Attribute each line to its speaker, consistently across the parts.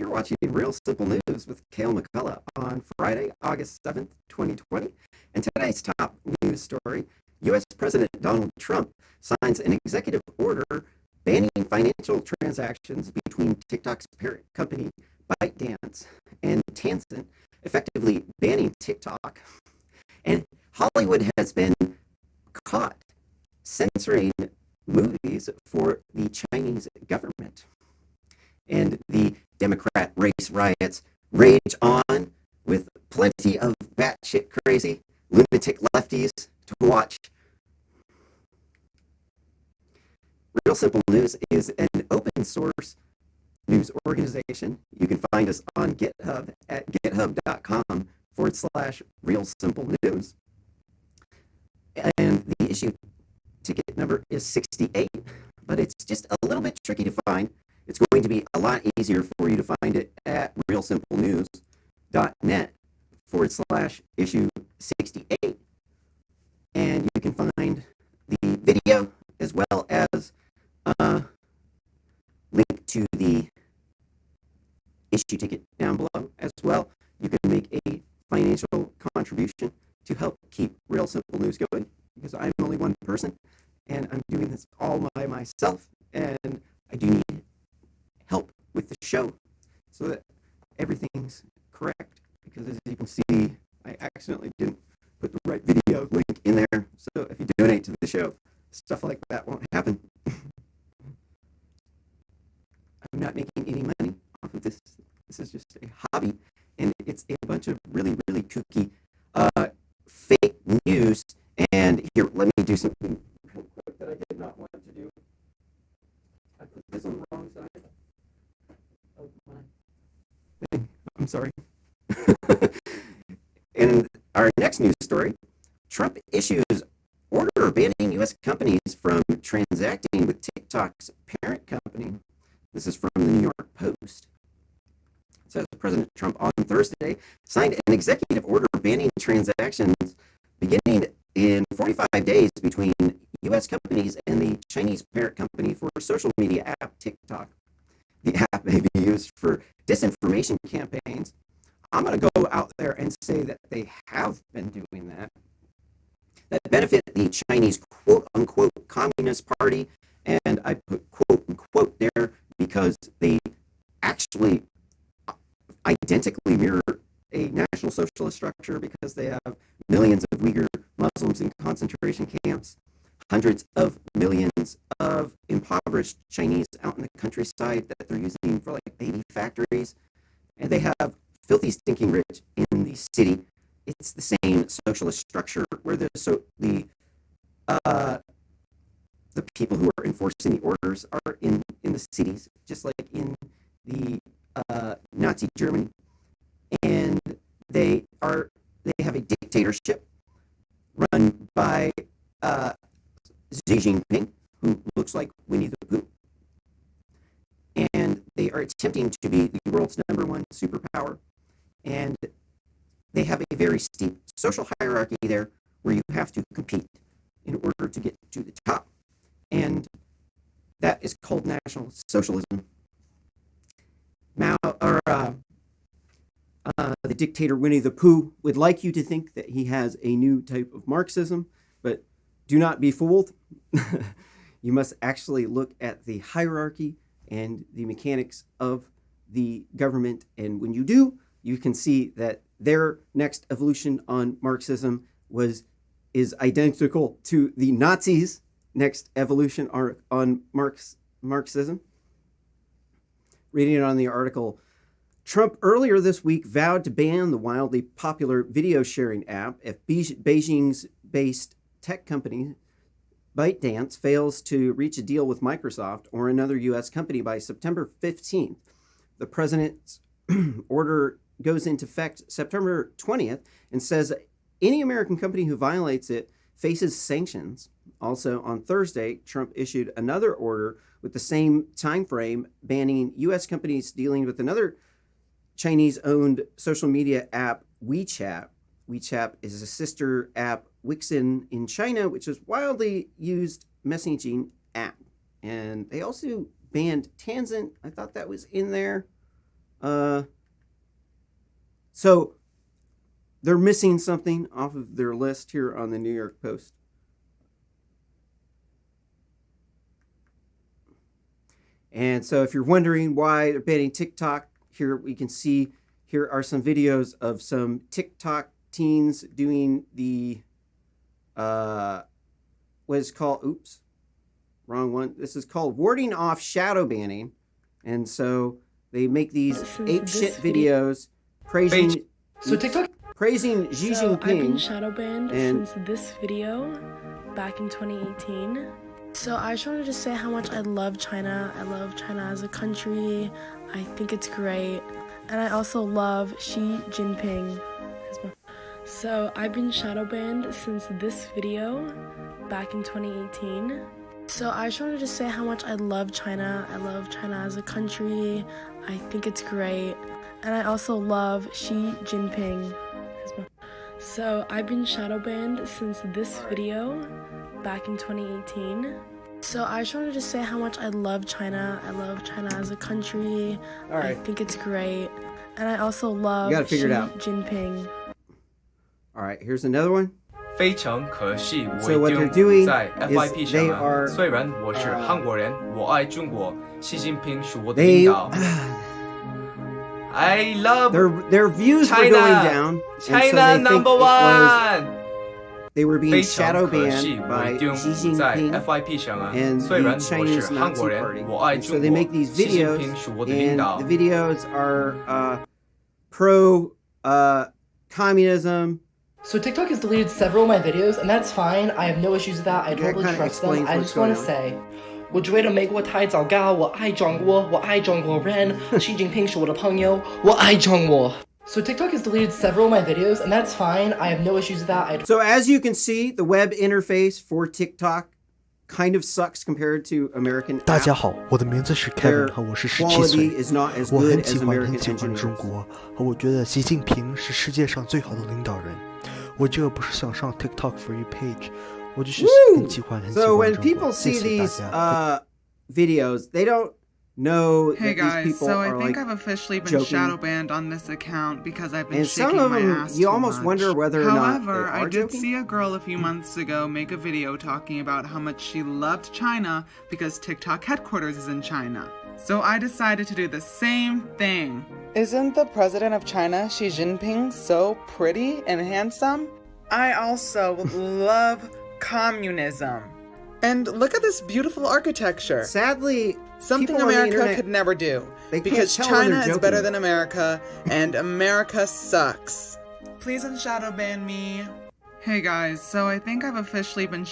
Speaker 1: You're watching Real Simple News with Cale McCullough on Friday, August 7th, 2020. And today's top news story, U.S. President Donald Trump signs an executive order banning financial transactions between TikTok's parent company ByteDance and Tencent, effectively banning TikTok. And Hollywood has been caught censoring movies for the Chinese government. And the Democrat race riots rage on with plenty of batshit crazy lunatic lefties to watch. Real Simple News is an open source news organization. You can find us on GitHub at github.com/Real Simple News. And the issue ticket number is 68, but it's just a little bit tricky to find. It's going to be a lot easier for you to find it at realsimplenews.net/issue 68. And you can find the video as well as a link to the issue ticket down below as well. You can make a financial contribution to help keep Real Simple News going, because I'm only one person and I'm doing this all by myself, and I do need help with the show so that everything's correct, because as you can see, I accidentally didn't put the right video link in there. So if you donate to the show, stuff like that won't happen. I'm not making any money off of this. This is just a hobby, and it's a bunch of really, really kooky fake news. And here, let me do something real quick that I did not want to do. I put this on the wrong side. Oh, my thing. I'm sorry. And our next news story, Trump issues order banning U.S. companies from transacting with TikTok's parent company. This is from the New York Post. It says President Trump on Thursday signed an executive order banning transactions beginning in 45 days between U.S. companies and the Chinese parent company for social media app TikTok. The app may be used for disinformation campaigns. I'm going to go out there and say that they have been doing that benefit the Chinese quote-unquote Communist Party, and I put quote-unquote there because they actually identically mirror a National Socialist structure, because they have millions of Uyghur Muslims in concentration camps, hundreds of millions of impoverished Chinese out in the countryside that they're using for like baby factories, and they have filthy stinking rich in the city. It's the same socialist structure where the people who are enforcing the orders are in the cities, just like in the Nazi Germany. And they have a dictatorship run by Xi Jinping, who looks like Winnie the Pooh. And they are attempting to be the world's #1 superpower. And they have a very steep social hierarchy there where you have to compete in order to get to the top. And that is called National Socialism. The dictator Winnie the Pooh would like you to think that he has a new type of Marxism, but do not be fooled. You must actually look at the hierarchy and the mechanics of the government, and when you do, you can see that their next evolution on Marxism is identical to the Nazis' next evolution on Marxism. Reading it on the article, Trump earlier this week vowed to ban the wildly popular video sharing app if Beijing's based tech company ByteDance fails to reach a deal with Microsoft or another U.S. company by September 15th. The president's order goes into effect September 20th and says any American company who violates it faces sanctions. Also on Thursday, Trump issued another order with the same time frame banning U.S. companies dealing with another Chinese-owned social media app, WeChat. WeChat is a sister app, Wixin, in China, which is widely used messaging app. And they also banned Tencent. I thought that was in there. So they're missing something off of their list here on the New York Post. And so if you're wondering why they're banning TikTok, here we can see, here are some videos of some TikTok teens doing the, what is called, oops, wrong one. This is called warding off shadow banning. And so they make these apeshit videos praising, praising Xi Jinping.
Speaker 2: I've been shadow banned since this video back in 2018. So I just wanted to say how much I love China. I love China as a country. I think it's great. And I also love Xi Jinping. So I've been shadow banned since this video back in 2018. So I just wanted to say how much I love China. I love China as a country. I think it's great. And I also love Xi Jinping. So I've been shadow banned since this video back in 2018. So I just wanted to say how much I love China. I love China as a country. I think it's great. And I also love Xi Jinping.
Speaker 1: All right, here's another one.
Speaker 3: 非常可惜，我
Speaker 1: So what
Speaker 3: 一
Speaker 1: they're
Speaker 3: 定
Speaker 1: doing
Speaker 3: 在
Speaker 1: is
Speaker 3: FIP
Speaker 1: they
Speaker 3: 上啊。
Speaker 1: are
Speaker 3: 虽然我是韩国人，我爱中国，习近平是我的领导。I love
Speaker 1: their views
Speaker 3: China.
Speaker 1: were going down.
Speaker 3: China
Speaker 1: and so
Speaker 3: number one.
Speaker 1: They were being
Speaker 3: 非常
Speaker 1: shadow
Speaker 3: 可惜，
Speaker 1: banned
Speaker 3: 我
Speaker 1: by
Speaker 3: 一定
Speaker 1: Xi
Speaker 3: 在
Speaker 1: Jinping
Speaker 3: FIP 上啊。
Speaker 1: and
Speaker 3: 虽
Speaker 1: the
Speaker 3: 然我是
Speaker 1: Chinese
Speaker 3: 韩
Speaker 1: Nazi
Speaker 3: 国人，
Speaker 1: Party.
Speaker 3: 我爱
Speaker 1: And
Speaker 3: 中
Speaker 1: so they
Speaker 3: 国，
Speaker 1: make these
Speaker 3: 习近
Speaker 1: videos,
Speaker 3: 平是我的领
Speaker 1: and
Speaker 3: 导
Speaker 1: the。videos are pro communism.
Speaker 4: So TikTok has deleted several of my videos, and that's fine. I have no issues with that. I
Speaker 1: That
Speaker 4: don't really
Speaker 1: kinda
Speaker 4: trust them.
Speaker 1: explains
Speaker 4: I
Speaker 1: what's
Speaker 4: just want
Speaker 1: going
Speaker 4: to
Speaker 1: on.
Speaker 4: say, 我觉得美国太糟糕，我爱中国，我爱中国人，习近平是我的朋友，我爱中国。So TikTok has deleted several of my videos, and that's fine. I have no issues with that.
Speaker 1: So as you can see, the web interface for TikTok kind of sucks compared to American
Speaker 5: 大家
Speaker 1: apps.
Speaker 5: 好，我的名字是 Kevin 和我是17
Speaker 1: Quality
Speaker 5: 岁。
Speaker 1: is not as
Speaker 5: 我
Speaker 1: good
Speaker 5: 很
Speaker 1: as
Speaker 5: 喜欢
Speaker 1: American
Speaker 5: 中
Speaker 1: engineers.
Speaker 5: 国，和我觉得习近平是世界上最好的领导人。我这个不是想上 TikTok for you page，我就是很喜欢
Speaker 1: So when
Speaker 5: 中
Speaker 1: people
Speaker 5: 国。谢
Speaker 1: see
Speaker 5: 谢大
Speaker 1: these
Speaker 5: 家。
Speaker 1: videos, they don't know
Speaker 6: Hey
Speaker 1: that these
Speaker 6: guys,
Speaker 1: people
Speaker 6: so
Speaker 1: are
Speaker 6: I think
Speaker 1: like
Speaker 6: I've officially been
Speaker 1: joking.
Speaker 6: shadow banned on this account because I've been
Speaker 1: And some
Speaker 6: shaking
Speaker 1: of
Speaker 6: my
Speaker 1: them,
Speaker 6: ass
Speaker 1: you
Speaker 6: too
Speaker 1: almost
Speaker 6: much.
Speaker 1: wonder whether or not
Speaker 6: However,
Speaker 1: they are
Speaker 6: I did
Speaker 1: joking.
Speaker 6: see a girl a few months ago make a video talking about how much she loved China because TikTok headquarters is in China. So I decided to do the same thing. Isn't the president of China, Xi Jinping, so pretty and handsome? I also love communism. And look at this beautiful architecture.
Speaker 1: Sadly,
Speaker 6: Something
Speaker 1: people on the
Speaker 6: America
Speaker 1: internet,
Speaker 6: could never do.
Speaker 1: they can't
Speaker 6: Because
Speaker 1: tell when
Speaker 6: China
Speaker 1: they're
Speaker 6: is
Speaker 1: joking.
Speaker 6: better than America, and America sucks. Please unshadow ban me. Hey guys, so I think I've officially been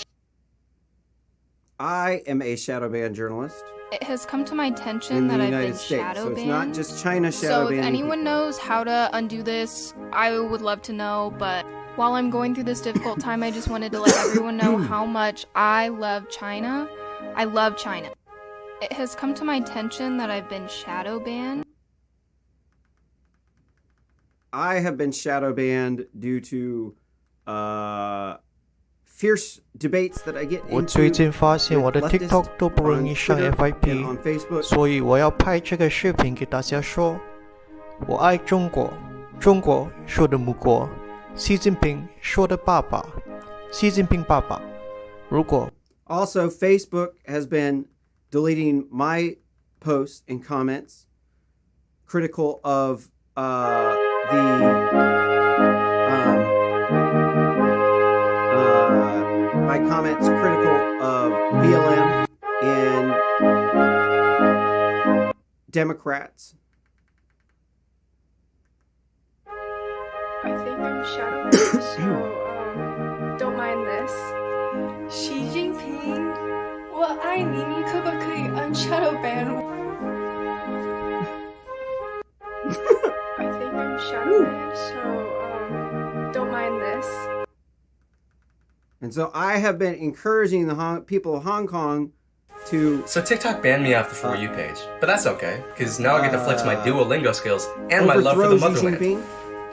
Speaker 1: I am a shadow ban journalist
Speaker 7: It has come to my attention
Speaker 1: in the
Speaker 7: that I've
Speaker 1: United
Speaker 7: been
Speaker 1: States,
Speaker 7: shadow
Speaker 1: so it's
Speaker 7: banned.
Speaker 1: not just China shadow
Speaker 7: So if
Speaker 1: banning
Speaker 7: anyone
Speaker 1: people.
Speaker 7: knows how to undo this, I would love to know. But while I'm going through this difficult time, I just wanted to let everyone know how much I love China. I love China. It has come to my attention that I've been shadow banned.
Speaker 1: I have been shadow banned due to fierce debates that I get
Speaker 8: 我
Speaker 1: into
Speaker 8: 最近发现
Speaker 1: with
Speaker 8: 我的
Speaker 1: leftists
Speaker 8: TikTok 都不容
Speaker 1: on
Speaker 8: 易上
Speaker 1: Twitter and
Speaker 8: FIP，
Speaker 1: on Facebook.
Speaker 8: 所以我要拍这个视频给大家说，我爱中国，中国是我的母国，习近平是我的爸爸，习近平爸爸。如果
Speaker 1: Also, Facebook has been deleting my posts and comments critical of my comments critical of BLM and Democrats.
Speaker 2: I think I'm shadow banned, so don't mind this. 习近平，我爱你，你可不可以 unshadow ban 我？I think I'm shadow banned, so don't mind this.
Speaker 1: And so I have been encouraging the people of Hong Kong to
Speaker 3: So TikTok banned me off the For You page, but that's okay, because now I get to flex my Duolingo skills and my love for the
Speaker 1: overthrow Xi
Speaker 3: motherland.
Speaker 1: Jinping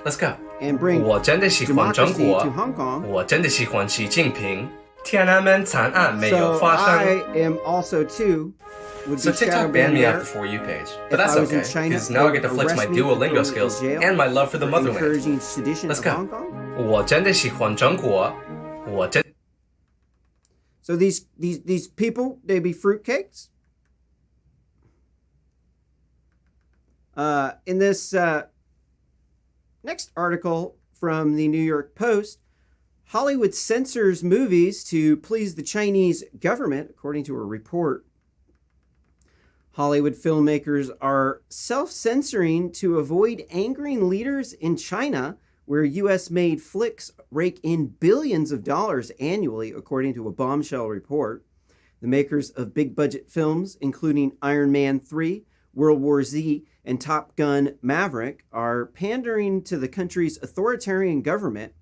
Speaker 3: Let's go.
Speaker 1: and bring
Speaker 3: 我真的喜欢中
Speaker 1: democracy
Speaker 3: 国
Speaker 1: to Hong Kong.
Speaker 3: 我真的喜欢习近平。天安门惨案没有
Speaker 1: So
Speaker 3: 发
Speaker 1: I
Speaker 3: 生。
Speaker 1: am also too would
Speaker 3: So
Speaker 1: be
Speaker 3: TikTok
Speaker 1: shadowed
Speaker 3: banned me
Speaker 1: there
Speaker 3: off the For You page,
Speaker 1: if
Speaker 3: but that's
Speaker 1: I was in
Speaker 3: okay,
Speaker 1: China,
Speaker 3: because now I
Speaker 1: they
Speaker 3: get to
Speaker 1: would
Speaker 3: flex my
Speaker 1: arrest me, throw me
Speaker 3: Duolingo
Speaker 1: in
Speaker 3: skills
Speaker 1: jail
Speaker 3: and my love for the
Speaker 1: for
Speaker 3: motherland.
Speaker 1: encouraging sedition
Speaker 3: Let's
Speaker 1: of
Speaker 3: go.
Speaker 1: Hong Kong.
Speaker 3: 我真的喜欢中国，我真
Speaker 1: So these people, they be fruitcakes. In this next article from the New York Post, Hollywood censors movies to please the Chinese government, according to a report. Hollywood filmmakers are self-censoring to avoid angering leaders in China, where US-made flicks rake in billions of dollars annually, according to a bombshell report. The makers of big-budget films, including Iron Man 3, World War Z, and Top Gun Maverick, are pandering to the country's authoritarian government,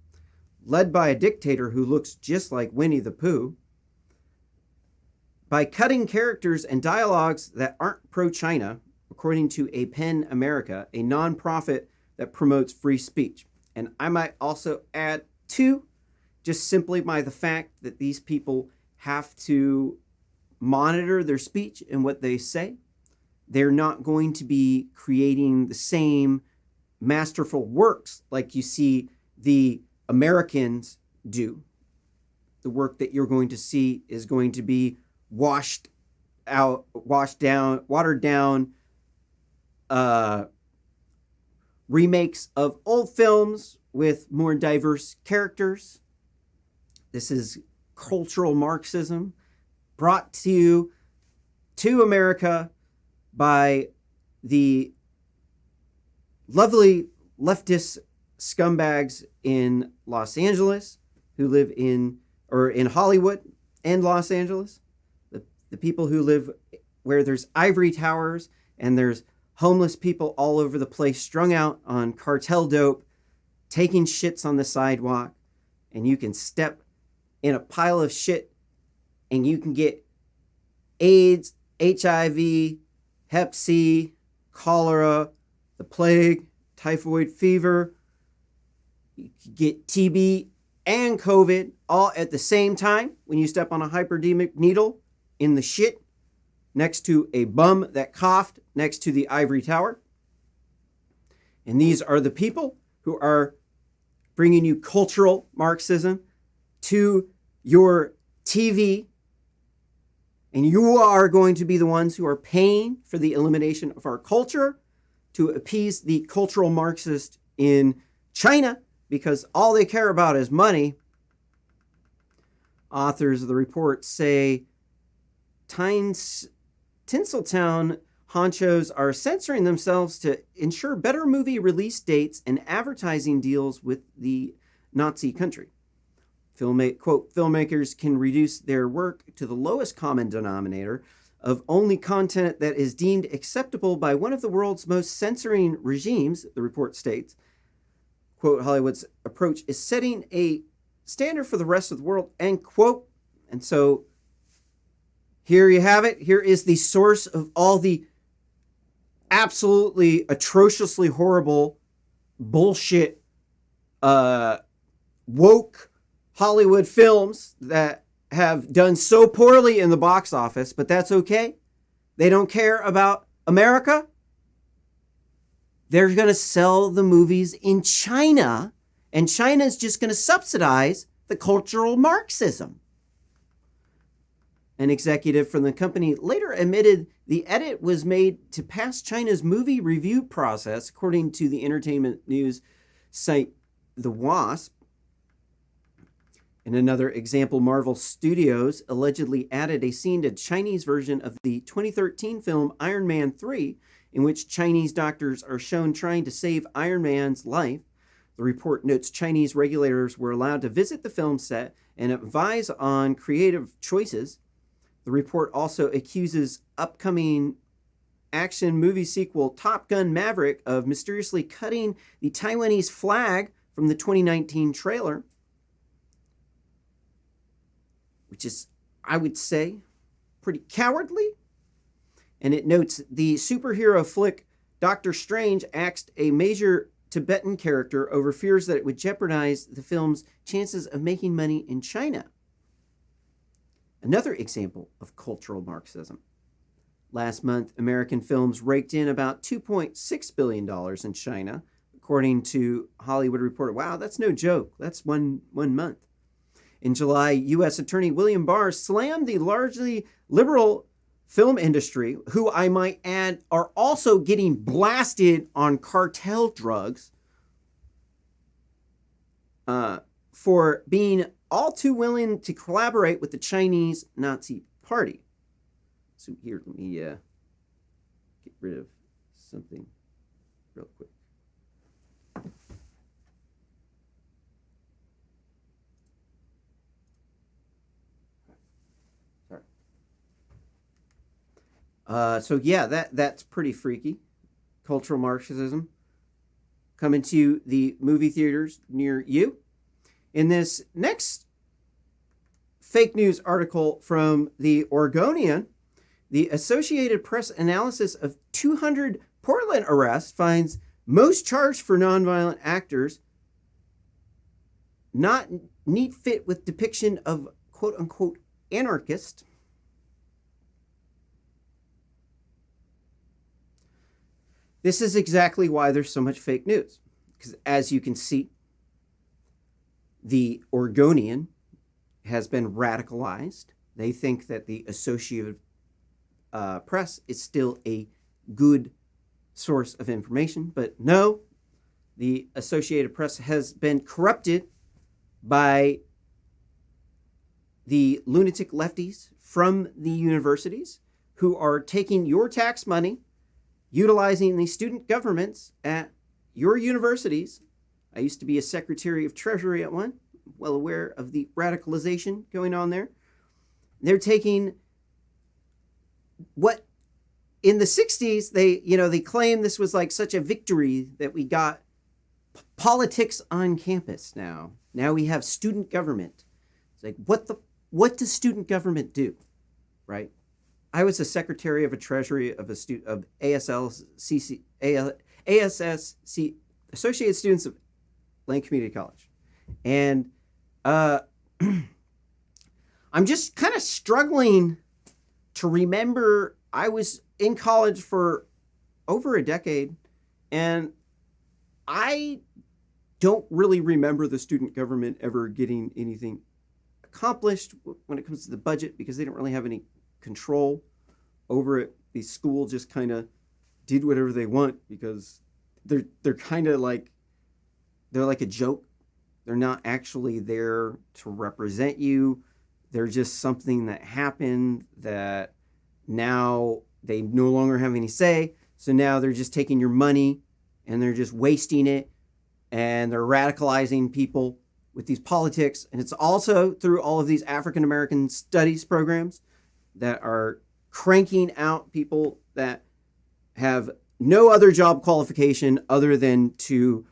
Speaker 1: led by a dictator who looks just like Winnie the Pooh, by cutting characters and dialogues that aren't pro-China, according to a PEN America, a nonprofit that promotes free speech. And I might also add, too, just simply by the fact that these people have to monitor their speech and what they say. They're not going to be creating the same masterful works like you see the Americans do. The work that you're going to see is going to be watered down remakes of old films with more diverse characters. This is cultural Marxism brought to you to America by the lovely leftist scumbags in Los Angeles who live in Hollywood and Los Angeles. The people who live where there's ivory towers and there's homeless people all over the place strung out on cartel dope, taking shits on the sidewalk, and you can step in a pile of shit and you can get AIDS, HIV, Hep C, cholera, the plague, typhoid fever. You can get TB and COVID all at the same time when you step on a hypodermic needle in the shit next to a bum that coughed next to the ivory tower. And these are the people who are bringing you cultural Marxism to your TV. And you are going to be the ones who are paying for the elimination of our culture to appease the cultural Marxist in China, because all they care about is money. Authors of the report say Tinseltown honchos are censoring themselves to ensure better movie release dates and advertising deals with the Nazi country. Quote, filmmakers can reduce their work to the lowest common denominator of only content that is deemed acceptable by one of the world's most censoring regimes, the report states. Quote, Hollywood's approach is setting a standard for the rest of the world, end quote. And so here you have it. Here is the source of all the absolutely atrociously horrible bullshit woke Hollywood films that have done so poorly in the box office, but that's okay. They don't care about America. They're going to sell the movies in China, and China's just going to subsidize the cultural Marxism. An executive from the company later admitted the edit was made to pass China's movie review process, according to the entertainment news site The Wasp. In another example, Marvel Studios allegedly added a scene to the Chinese version of the 2013 film Iron Man 3, in which Chinese doctors are shown trying to save Iron Man's life. The report notes Chinese regulators were allowed to visit the film set and advise on creative choices. The report also accuses upcoming action movie sequel Top Gun Maverick of mysteriously cutting the Taiwanese flag from the 2019 trailer, which is, I would say, pretty cowardly. And it notes the superhero flick Doctor Strange axed a major Tibetan character over fears that it would jeopardize the film's chances of making money in China. Another example of cultural Marxism. Last month, American films raked in about $2.6 billion in China, according to Hollywood Reporter. Wow, that's no joke. That's one month. In July, U.S. Attorney William Barr slammed the largely liberal film industry, who I might add are also getting blasted on cartel drugs, for being all too willing to collaborate with the Chinese Nazi Party. So here, let me get rid of something real quick. Sorry. So yeah, that's pretty freaky. Cultural Marxism coming to the movie theaters near you. In this next fake news article from the Oregonian, the Associated Press analysis of 200 Portland arrests finds most charged for nonviolent actors not neat fit with depiction of quote unquote anarchist. This is exactly why there's so much fake news. Because as you can see, the Oregonian has been radicalized. They think that the Associated Press is still a good source of information, but no, the Associated Press has been corrupted by the lunatic lefties from the universities who are taking your tax money, utilizing the student governments at your universities. I used to be a Secretary of Treasury at one, well aware of the radicalization going on there. They're taking what in the 60s, they claim this was like such a victory that we got politics on campus now. Now we have student government. It's like, what does student government do, right? I was a Secretary of a Treasury of ASSC, Associated Students of Lane Community College. And I'm just kind of struggling to remember. I was in college for over a decade, and I don't really remember the student government ever getting anything accomplished when it comes to the budget, because they don't really have any control over it. The school just kind of did whatever they want, because they're kind of like, they're like a joke. They're not actually there to represent you. They're just something that happened that now they no longer have any say. So now they're just taking your money and they're just wasting it, and they're radicalizing people with these politics. And it's also through all of these African American studies programs that are cranking out people that have no other job qualification other than to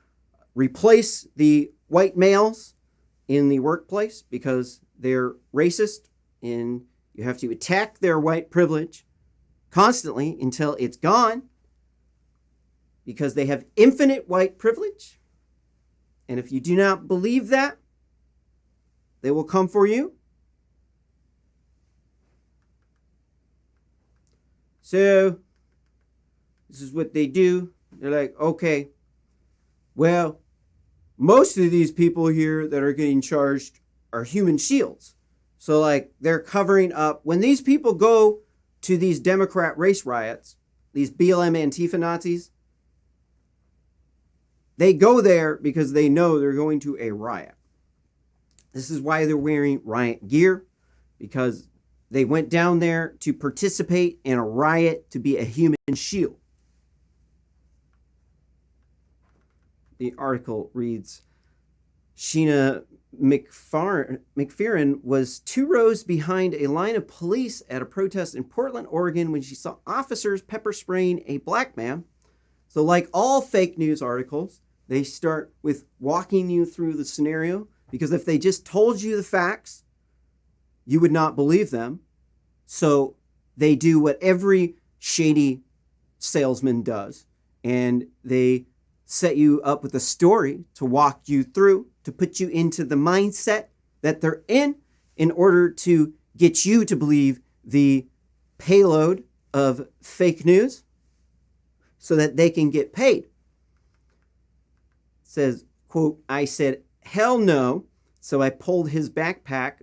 Speaker 1: replace the white males in the workplace, because they're racist, and you have to attack their white privilege constantly until it's gone, because they have infinite white privilege. And if you do not believe that, they will come for you. So this is what they do. They're like, okay, well, most of these people here that are getting charged are human shields. So like, they're covering up. When these people go to these Democrat race riots, these BLM Antifa Nazis, they go there because they know they're going to a riot. This is why they're wearing riot gear, because they went down there to participate in a riot, to be a human shield. The article reads, Sheena McFerrin was 2 rows behind a line of police at a protest in Portland, Oregon, when she saw officers pepper spraying a black man. So like all fake news articles, they start with walking you through the scenario, because if they just told you the facts, you would not believe them. So they do what every shady salesman does, and they set you up with a story to walk you through, to put you into the mindset that they're in order to get you to believe the payload of fake news so that they can get paid. It says, quote, I said, hell no. So I pulled his backpack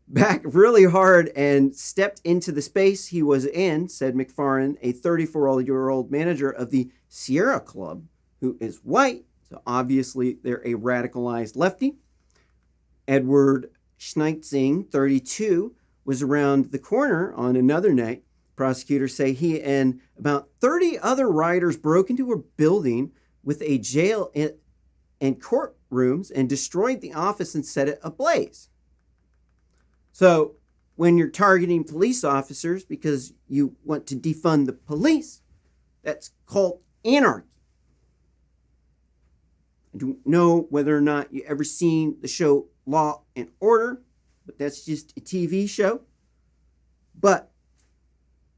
Speaker 1: back really hard and stepped into the space he was in, said McFarren, a 34-year-old manager of the Sierra Club, who is white. So obviously they're a radicalized lefty. Edward Schneitzing, 32, was around the corner on another night. Prosecutors say he and about 30 other rioters broke into a building with a jail and courtrooms and destroyed the office and set it ablaze. So when you're targeting police officers because you want to defund the police, that's called anarchy. I don't know whether or not you ever seen the show Law and Order, but that's just a TV show. But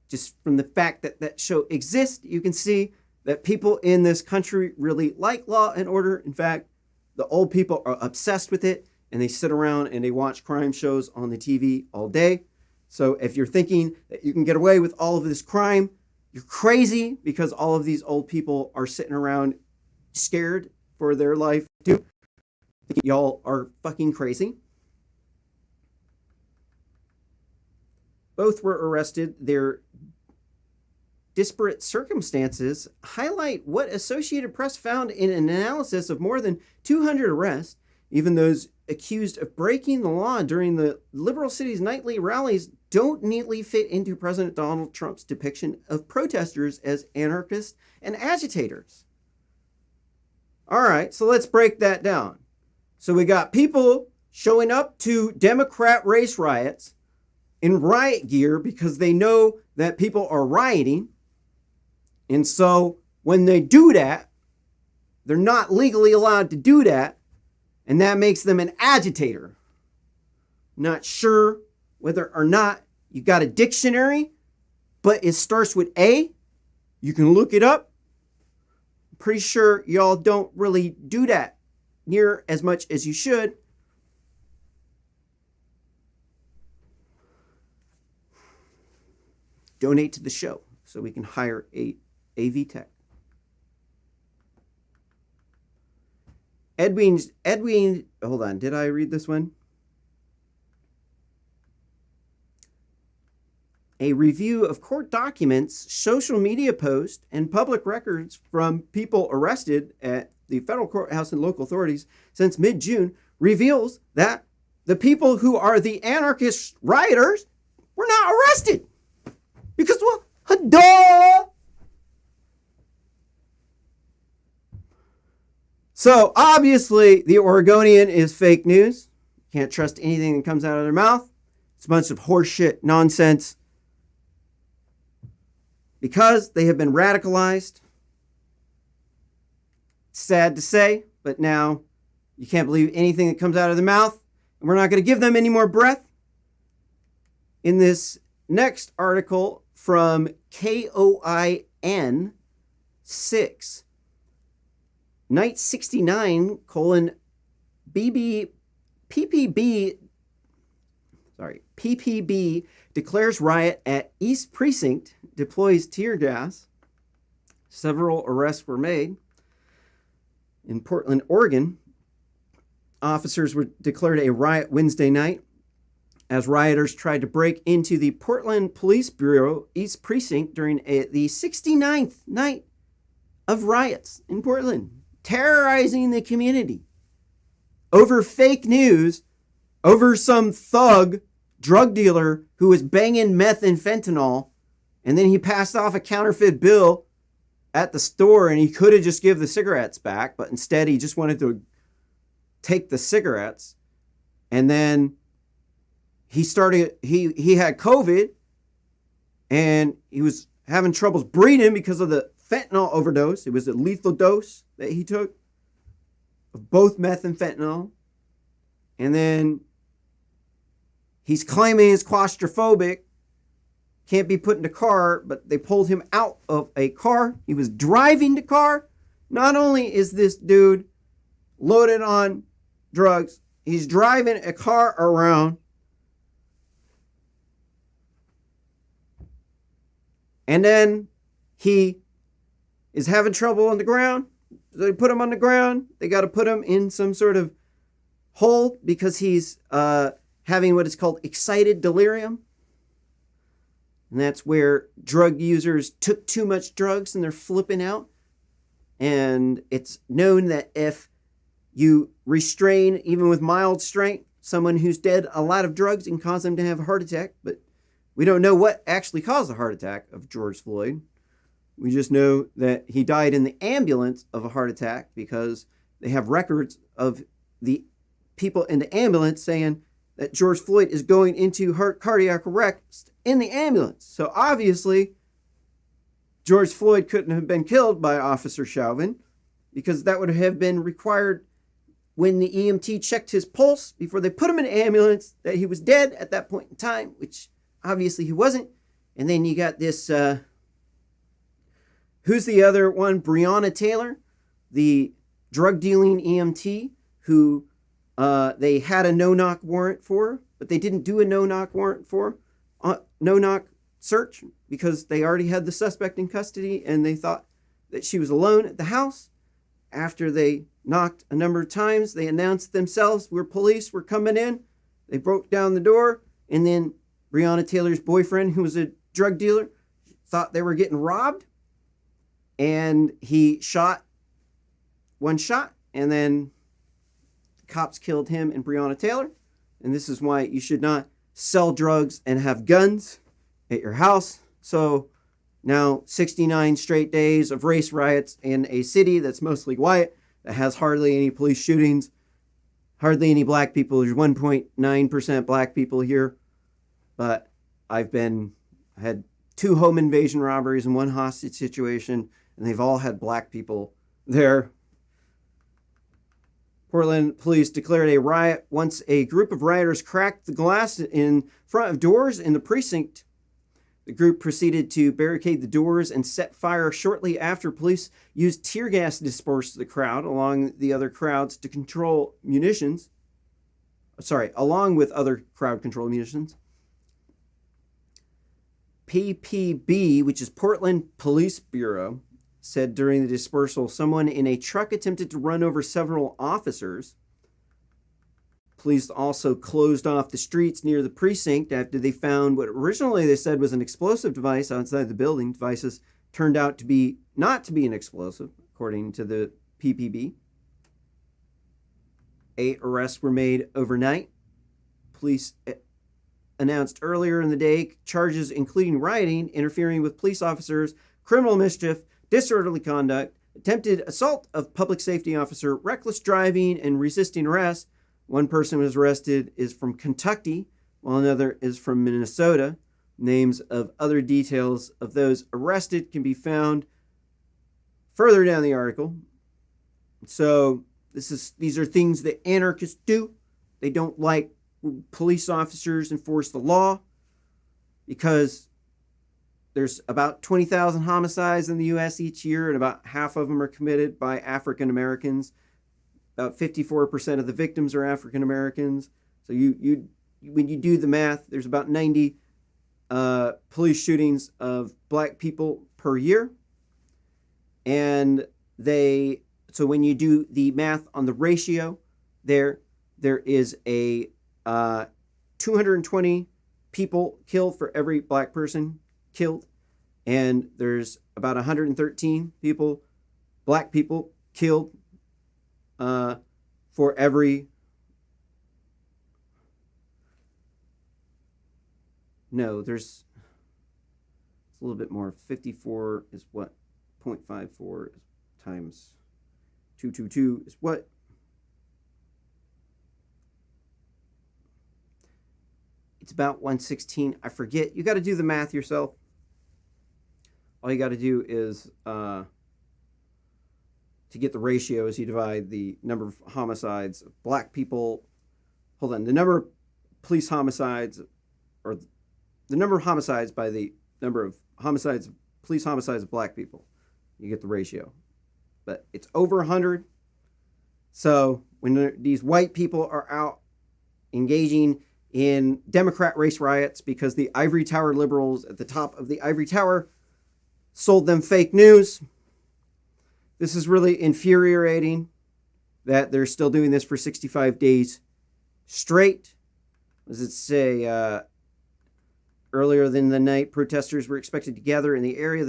Speaker 1: just from the fact that that show exists, you can see that people in this country really like Law and Order. In fact, the old people are obsessed with it, and they sit around and they watch crime shows on the TV all day. So if you're thinking that you can get away with all of this crime, you're crazy, because all of these old people are sitting around scared for their life too. Y'all are fucking crazy. Both were arrested. Their disparate circumstances highlight what Associated Press found in an analysis of more than 200 arrests. Even those accused of breaking the law during the liberal city's nightly rallies don't neatly fit into President Donald Trump's depiction of protesters as anarchists and agitators. All right, so let's break that down. So we got people showing up to Democrat race riots in riot gear because they know that people are rioting. And so when they do that, they're not legally allowed to do that. And that makes them an agitator. Not sure whether or not you got a dictionary, but it starts with A. You can look it up. I'm pretty sure y'all don't really do that near as much as you should. Donate to the show so we can hire a AV tech. Edwin, hold on, did I read this one? A review of court documents, social media posts, and public records from people arrested at the federal courthouse and local authorities since mid-June reveals that the people who are the anarchist rioters were not arrested. Because, well, duh! So, obviously, the Oregonian is fake news. Can't trust anything that comes out of their mouth. It's a bunch of horseshit nonsense. Because they have been radicalized. Sad to say, but now you can't believe anything that comes out of their mouth. And we're not going to give them any more breath. In this next article from KOIN 6, Night 69, PPB declares riot at East Precinct, deploys tear gas. Several arrests were made. In Portland, Oregon, officers were declared a riot Wednesday night as rioters tried to break into the Portland Police Bureau East Precinct during the 69th night of riots in Portland, terrorizing the community over fake news, over some thug drug dealer who was banging meth and fentanyl, and then he passed off a counterfeit bill at the store, and he could have just given the cigarettes back, but instead he just wanted to take the cigarettes. And then he had COVID, and he was having troubles breathing because of the fentanyl overdose. It was a lethal dose that he took of both meth and fentanyl. And then he's claiming he's claustrophobic, can't be put in a car, but they pulled him out of a car. He was driving the car. Not only is this dude loaded on drugs, he's driving a car around And then he is having trouble on the ground. So they put him on the ground. They got to put him in some sort of hold because he's having what is called excited delirium. And that's where drug users took too much drugs and they're flipping out. And it's known that if you restrain, even with mild strength, someone who's dead a lot of drugs and cause them to have a heart attack. But we don't know what actually caused the heart attack of George Floyd. We just know that he died in the ambulance of a heart attack because they have records of the people in the ambulance saying that George Floyd is going into cardiac arrest in the ambulance. So obviously, George Floyd couldn't have been killed by Officer Chauvin because that would have been required when the EMT checked his pulse before they put him in the ambulance, that he was dead at that point in time, which obviously he wasn't. And then you got this, who's the other one? Breonna Taylor, the drug dealing EMT who they had a no-knock warrant for, but they didn't do a no-knock warrant for, no-knock search because they already had the suspect in custody and they thought that she was alone at the house. After they knocked a number of times, they announced themselves, we're police, we're coming in. They broke down the door, and then Breonna Taylor's boyfriend, who was a drug dealer, thought they were getting robbed, and he shot one shot, and then the cops killed him and Breonna Taylor. And this is why you should not sell drugs and have guns at your house. So now 69 straight days of race riots in a city that's mostly white, that has hardly any police shootings, hardly any black people. There's 1.9% black people here. But I had 2 home invasion robberies and 1 hostage situation, and they've all had black people there. Portland police declared a riot once a group of rioters cracked the glass in front of doors in the precinct. The group proceeded to barricade the doors and set fire shortly after police used tear gas to disperse the crowd along the other crowds to control munitions. Along with other crowd control munitions. PPB, which is Portland Police Bureau, said during the dispersal, someone in a truck attempted to run over several officers. Police also closed off the streets near the precinct after they found what originally they said was an explosive device outside the building. Devices turned out to be not to be an explosive, according to the PPB. 8 arrests were made overnight. Police announced earlier in the day charges including rioting, interfering with police officers, criminal mischief, disorderly conduct, attempted assault of public safety officer, reckless driving, and resisting arrest. One person was arrested is from Kentucky, while another is from Minnesota. Names of other details of those arrested can be found further down the article. So these are things that anarchists do. They don't like when police officers enforce the law because there's about 20,000 homicides in the U.S. each year, and about half of them are committed by African Americans. About 54% of the victims are African Americans. So when you do the math, there's about 90 police shootings of black people per year. And so when you do the math on the ratio, there is a 220 people killed for every black person killed. And there's about 113 black people killed for every there's a little bit more. 54 is what? 0.54 times 222 is what? It's about 116. I forget. You got to do the math yourself. All you got to do is to get the ratio is you divide the number of homicides of black people. Hold on. The number of police homicides, or the number of homicides by the number of police homicides of black people. You get the ratio. But it's over 100. So when these white people are out engaging in Democrat race riots because the ivory tower liberals at the top of the ivory tower sold them fake news. This is really infuriating that they're still doing this for 65 days straight. What does it say? Earlier in the night, protesters were expected to gather in the area.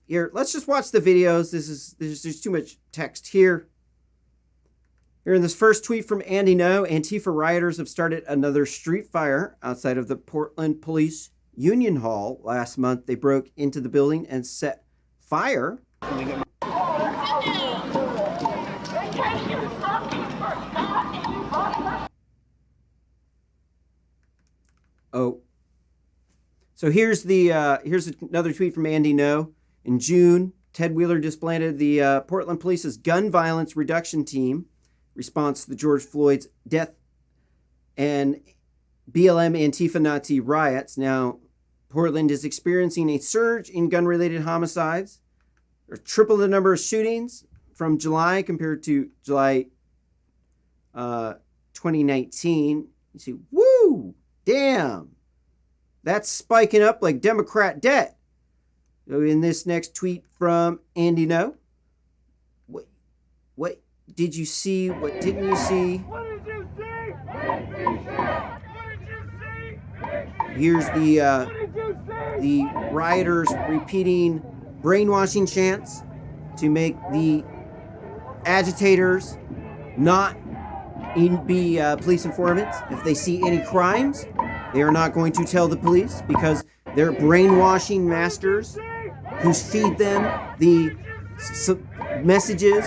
Speaker 1: Here, let's just watch the videos. There's too much text here. Here in this first tweet from Andy No, Antifa rioters have started another street fire outside of the Portland Police Union Hall last month. They broke into the building and set fire. Oh. So here's another tweet from Andy No. In June, Ted Wheeler disbanded the Portland Police's gun violence reduction team response to the George Floyd's death and BLM Antifa Nazi riots. Now, Portland is experiencing a surge in gun-related homicides. There's triple the number of shootings from July compared to July 2019. You see, woo, damn. That's spiking up like Democrat debt. So in this next tweet from Andy No, what did you see? What didn't you see? What did you see? Here's the rioters repeating brainwashing chants to make the agitators not be police informants. If they see any crimes, they are not going to tell the police because they're brainwashing masters who feed them the messages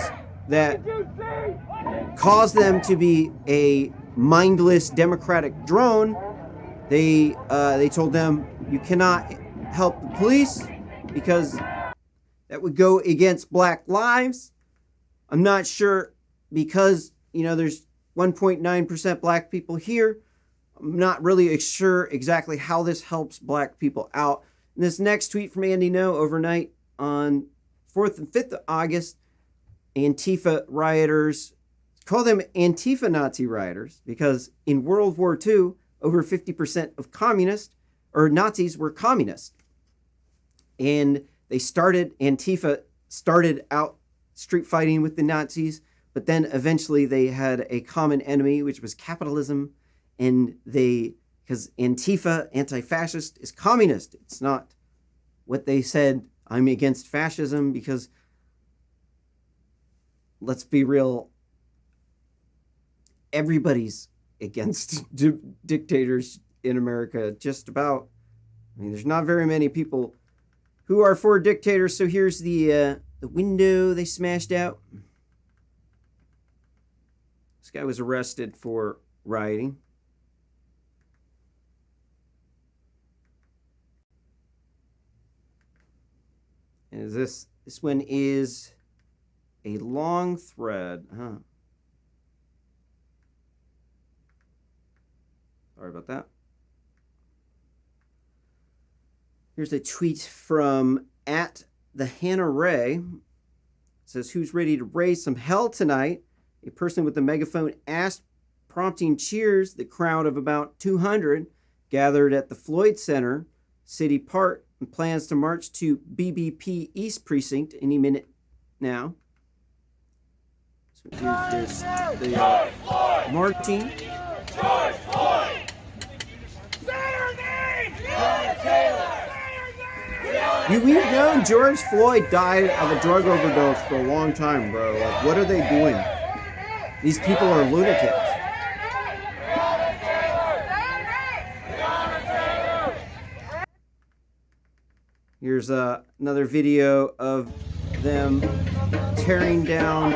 Speaker 1: that cause them to be a mindless democratic drone. They told them you cannot help the police because that would go against black lives. I'm not sure because, there's 1.9% black people here. I'm not really sure exactly how this helps black people out. And this next tweet from Andy No, overnight on 4th and 5th of August, Antifa rioters, call them Antifa Nazi rioters because in World War II, over 50% of Nazis were communists. And Antifa started out street fighting with the Nazis, but then eventually they had a common enemy, which was capitalism. And because Antifa, anti-fascist, is communist. It's not what they said, I'm against fascism, because let's be real, everybody's against dictators in America, just about. There's not very many people who are for dictators. So here's the window they smashed out. This guy was arrested for rioting. And this one is a long thread. Sorry about that. Here's a tweet from @TheHannahRay. It says, who's ready to raise some hell tonight? A person with a megaphone asked, prompting cheers. The crowd of about 200 gathered at the Floyd Center, City Park, and plans to march to BBP East Precinct any minute now. So here's the marching.
Speaker 9: George Floyd! Say her name! Breonna Taylor!
Speaker 1: We've known George Floyd died of a drug overdose for a long time, bro. Like, what are they doing? These people are lunatics. Here's another video of them tearing down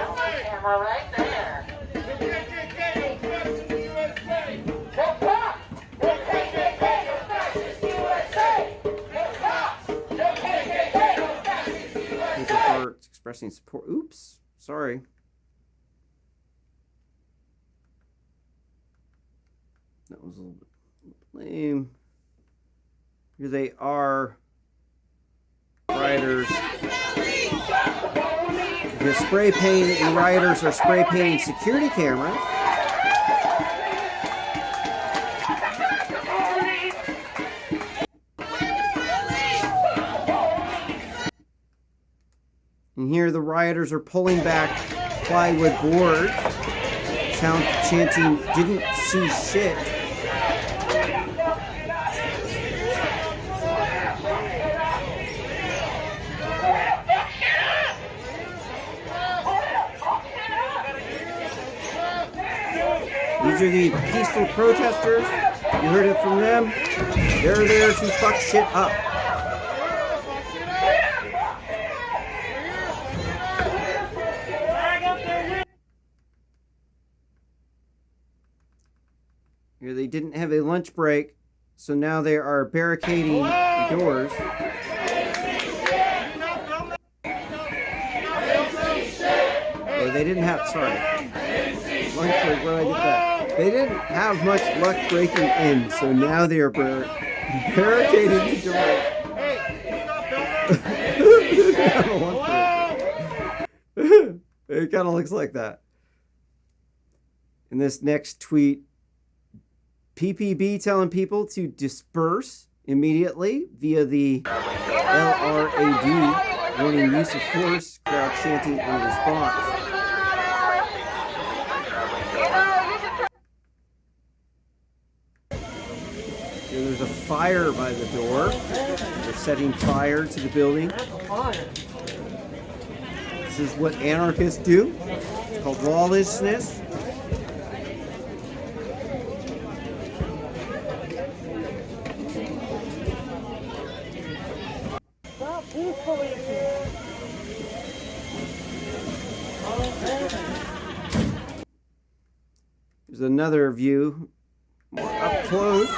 Speaker 1: expressing support. Oops, sorry. That was a little bit lame. Here they are. Rioters. The rioters are spray painting security cameras. And here the rioters are pulling back plywood boards, chanting, "Didn't see shit." These are the peaceful protesters. You heard it from them. They're there to fuck shit up. Here they didn't have a lunch break, so now they are barricading the doors. Oh, they didn't have, sorry. Lunch break, where did I get that? They didn't have much luck breaking in, so now they are barricading the door. It kind of looks like that. In this next tweet, PPB telling people to disperse immediately via the LRAD, warning use of force, crowd chanting in response. There's a fire by the door. They're setting fire to the building. This is what anarchists do. It's called lawlessness. There's another view, more up close.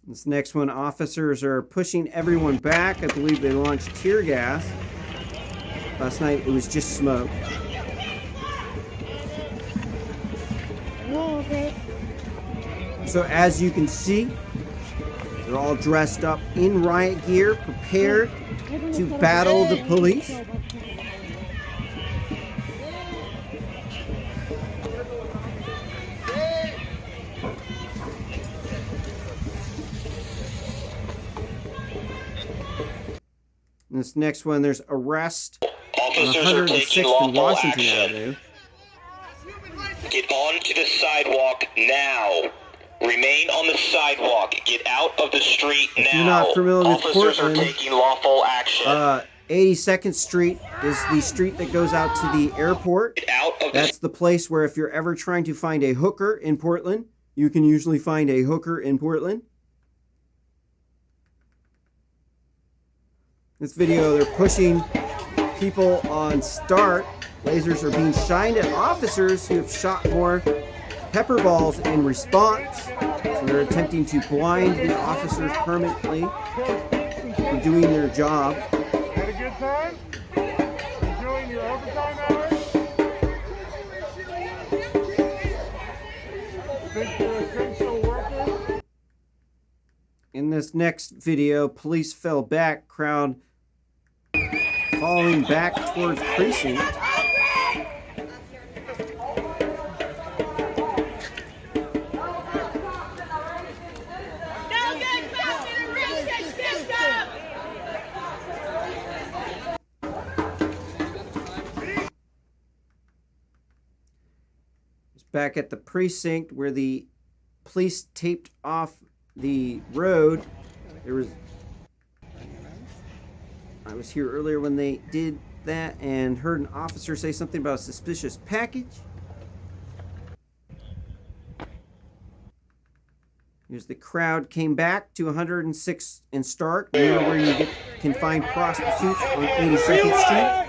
Speaker 1: This next one, officers are pushing everyone back. I believe they launched tear gas. Last night it was just smoke. So as you can see, they're all dressed up in riot gear, prepared to battle the police. This next one, there's arrest on 106th and Washington Avenue.
Speaker 10: Get onto the sidewalk now. Remain on the sidewalk. Get out of the street now.
Speaker 1: If you're not familiar with
Speaker 10: Officers
Speaker 1: Portland,
Speaker 10: are taking lawful action.
Speaker 1: 82nd Street is the street that goes out to the airport.
Speaker 10: Get out of
Speaker 1: That's the place where if you're ever trying to find a hooker in Portland, you can usually find a hooker in Portland. This video, they're pushing people on start. Lasers are being shined at officers who have shot more pepper balls in response. So they're attempting to blind the officers permanently for doing their job.
Speaker 9: Had a good time? Enjoying your overtime hours? Think you're essential workers?
Speaker 1: In this next video, police fell back, crowd falling back towards precinct. Back at the precinct where the police taped off the road. I was here earlier when they did that and heard an officer say something about a suspicious package. Here's the crowd came back to 106th and Stark, near where you can find prostitutes on 82nd Street.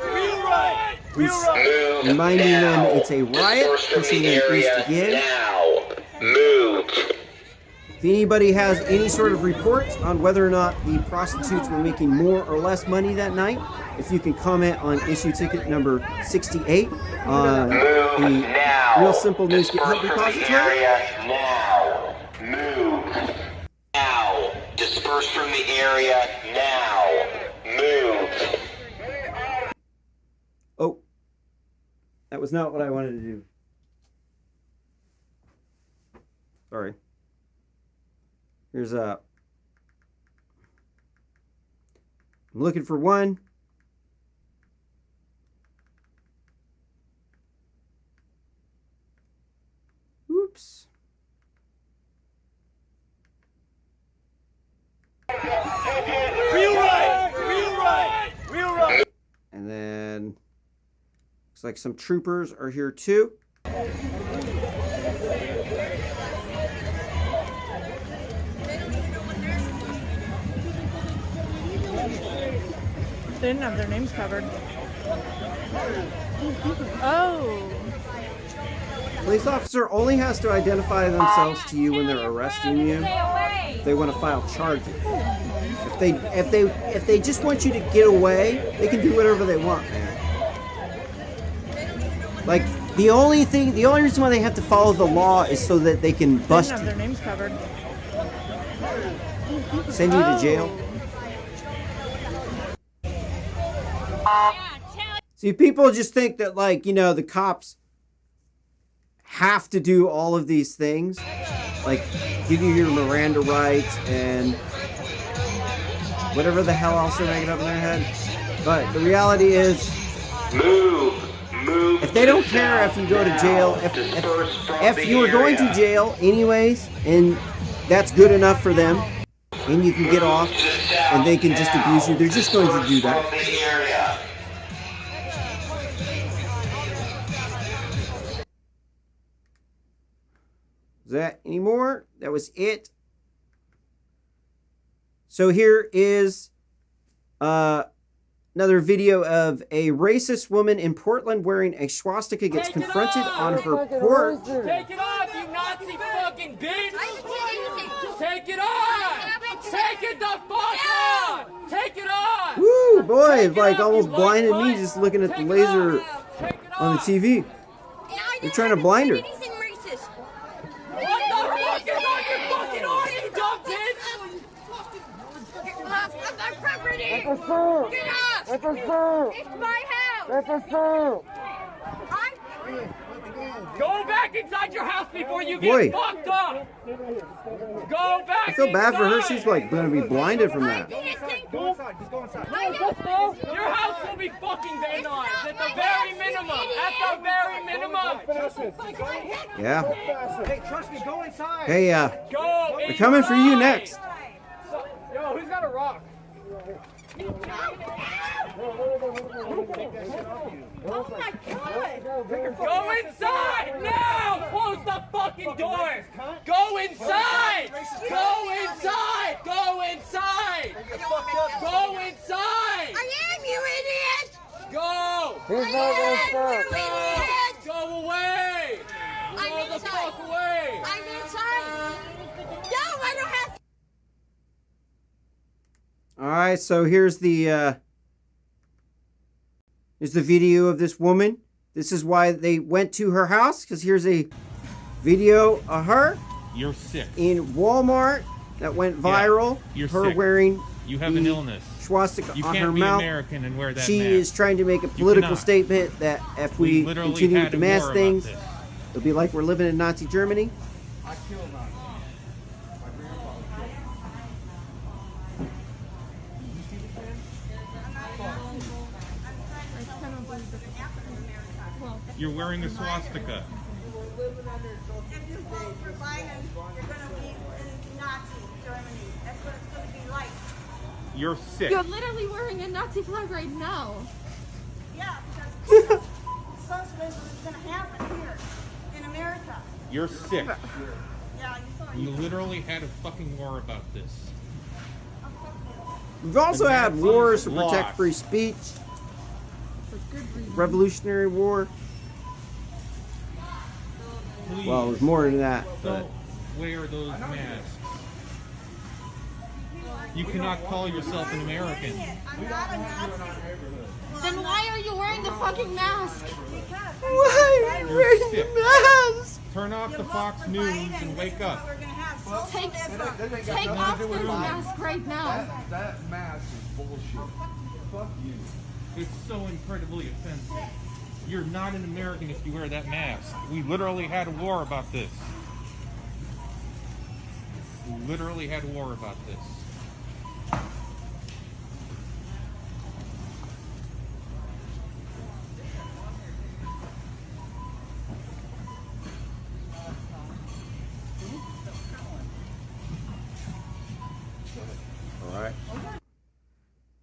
Speaker 1: Reminding them it's a riot, pushing them east again.
Speaker 10: Now. Move.
Speaker 1: If anybody has any sort of reports on whether or not the prostitutes were making more or less money that night, if you can comment on issue ticket number 68 on the Real Simple News GitHub repository.
Speaker 10: Now. Move. Now. Disperse from the area now. Move.
Speaker 1: That was not what I wanted to do. Sorry. Here's a... I'm looking for one. Oops.
Speaker 9: Real right! Real right! Real right!
Speaker 1: And then looks like some troopers are here too.
Speaker 11: They didn't have their names covered. Oh.
Speaker 1: Police officer only has to identify themselves to you when they're arresting you. If they want to file charges. If they just want you to get away, they can do whatever they want, man. Like the only reason why they have to follow the law is so that they can bust
Speaker 11: They didn't have their
Speaker 1: you.
Speaker 11: names covered.
Speaker 1: Send you to jail. See, people just think that, like, you know, the cops have to do all of these things. Like, give you your Miranda rights and whatever the hell else they're making up in their head. But the reality is,
Speaker 10: Move
Speaker 1: if they don't care if you go to jail, if you are going to jail anyways, and that's good enough for them, and you can get off, and they can just abuse you, they're just going to do that. Is that any more? That was it. So here is another video of a racist woman in Portland wearing a swastika gets confronted on her porch.
Speaker 9: Take it off, you Nazi fucking bitch! Take it off! Take it the fuck off! Take it off!
Speaker 1: Woo, boy, it's like almost blinded me just looking at the laser on the TV. They're trying to blind her.
Speaker 9: What the fuck is on your fucking arm, you dumb bitch?
Speaker 12: Get off of my property!
Speaker 9: That's a sue!
Speaker 12: Get off!
Speaker 9: That's a sue!
Speaker 12: It's my house!
Speaker 9: That's a sue!
Speaker 12: I'm...
Speaker 9: Go back inside your house before you
Speaker 1: Boy.
Speaker 9: get fucked up! Go back
Speaker 1: I feel bad for her.
Speaker 9: inside.
Speaker 1: She's like going to be blinded from that.
Speaker 9: Go inside, just go inside. Your house will be fucking vandalized at the very minimum. At the very minimum.
Speaker 1: Yeah.
Speaker 9: Hey, trust me, go inside.
Speaker 1: Hey,
Speaker 9: Go
Speaker 1: they're coming for you
Speaker 9: inside.
Speaker 1: next.
Speaker 9: Yo, who's got a rock?
Speaker 12: Oh my god!
Speaker 9: Go inside now! Close the fucking doors! Go inside! Go inside! Go inside! Go inside!
Speaker 12: I am, you idiot!
Speaker 9: Go!
Speaker 12: I am, you idiot!
Speaker 9: Go away!
Speaker 12: I'm
Speaker 9: Go the
Speaker 12: inside.
Speaker 9: fuck away!
Speaker 12: I'm inside! No, I don't have...
Speaker 1: All right, so here's the video of this woman. This is why they went to her house, because here's a video of her.
Speaker 13: You're sick.
Speaker 1: In Walmart that went viral.
Speaker 13: You're
Speaker 1: her
Speaker 13: sick.
Speaker 1: wearing
Speaker 13: You have
Speaker 1: the
Speaker 13: an illness.
Speaker 1: swastika
Speaker 13: You
Speaker 1: on
Speaker 13: can't
Speaker 1: her
Speaker 13: be
Speaker 1: mouth.
Speaker 13: American and wear that
Speaker 1: She
Speaker 13: mask.
Speaker 1: is trying to make a political
Speaker 13: cannot.
Speaker 1: statement that if we
Speaker 13: literally
Speaker 1: continue
Speaker 13: had
Speaker 1: with the
Speaker 13: a
Speaker 1: mask
Speaker 13: war about
Speaker 1: things,
Speaker 13: this.
Speaker 1: it'll be like we're living in Nazi Germany.
Speaker 9: I killed Nazi. My grandfather killed him.
Speaker 13: You're wearing a swastika.
Speaker 12: If you vote for Biden, you're gonna be in Nazi Germany. That's what it's gonna be like.
Speaker 13: You're sick.
Speaker 14: You're literally wearing a Nazi flag right now.
Speaker 12: Yeah, because socialism is gonna happen here in America.
Speaker 13: You're sick.
Speaker 12: Yeah, you saw
Speaker 13: We literally had a fucking war about this.
Speaker 1: We've also
Speaker 13: The
Speaker 1: had
Speaker 13: Nazis
Speaker 1: wars to protect
Speaker 13: lost.
Speaker 1: free speech. Revolutionary War.
Speaker 13: Please
Speaker 1: Well, it was more than that. But
Speaker 13: don't wear those masks. You cannot call yourself an American.
Speaker 12: I'm not a Nazi.
Speaker 14: Then why are you wearing the fucking mask?
Speaker 1: why are you wearing the mask?
Speaker 13: Turn off the Fox News and wake up.
Speaker 14: Take off this mask right now.
Speaker 9: That mask is bullshit. Fuck you.
Speaker 13: It's so incredibly offensive. You're not an American if you wear that mask. We literally had a war about this. We literally had a war about this.
Speaker 1: All right.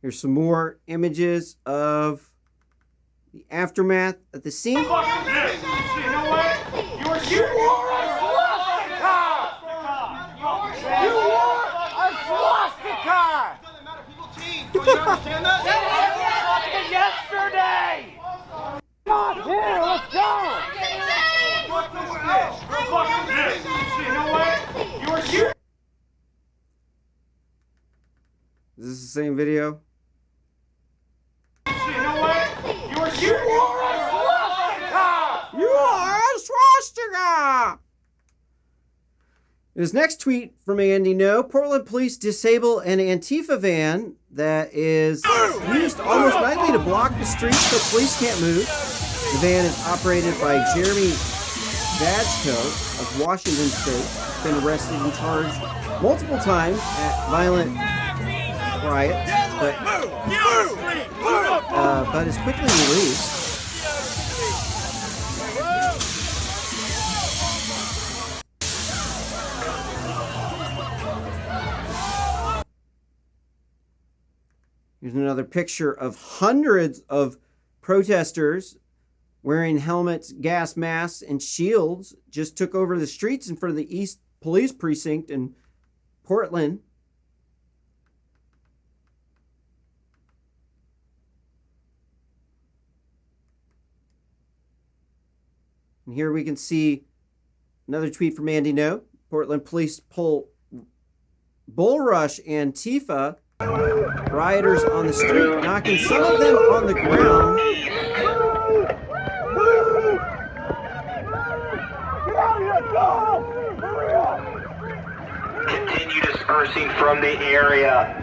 Speaker 1: Here's some more images of the aftermath at the scene.
Speaker 9: You know what? You wore a swastika! You wore a swastika! Do you understand that? Yesterday! Come on, here, let's go! You know what? You were here.
Speaker 1: Is this the same video?
Speaker 9: You know what? You were here. You wore a swastika!
Speaker 1: You are a swastika! His next tweet from Andy No. Portland police disable an Antifa van that is used almost nightly to block the streets so police can't move. The van is operated by Jeremy Vazco of Washington State. He's been arrested and charged multiple times at violent riots, but is quickly released. Here's another picture of hundreds of protesters wearing helmets, gas masks, and shields just took over the streets in front of the East Police Precinct in Portland. And here we can see another tweet from Andy No. Portland police pull bull rush Antifa rioters on the street, knocking some of them on the ground.
Speaker 10: Continue dispersing from the area.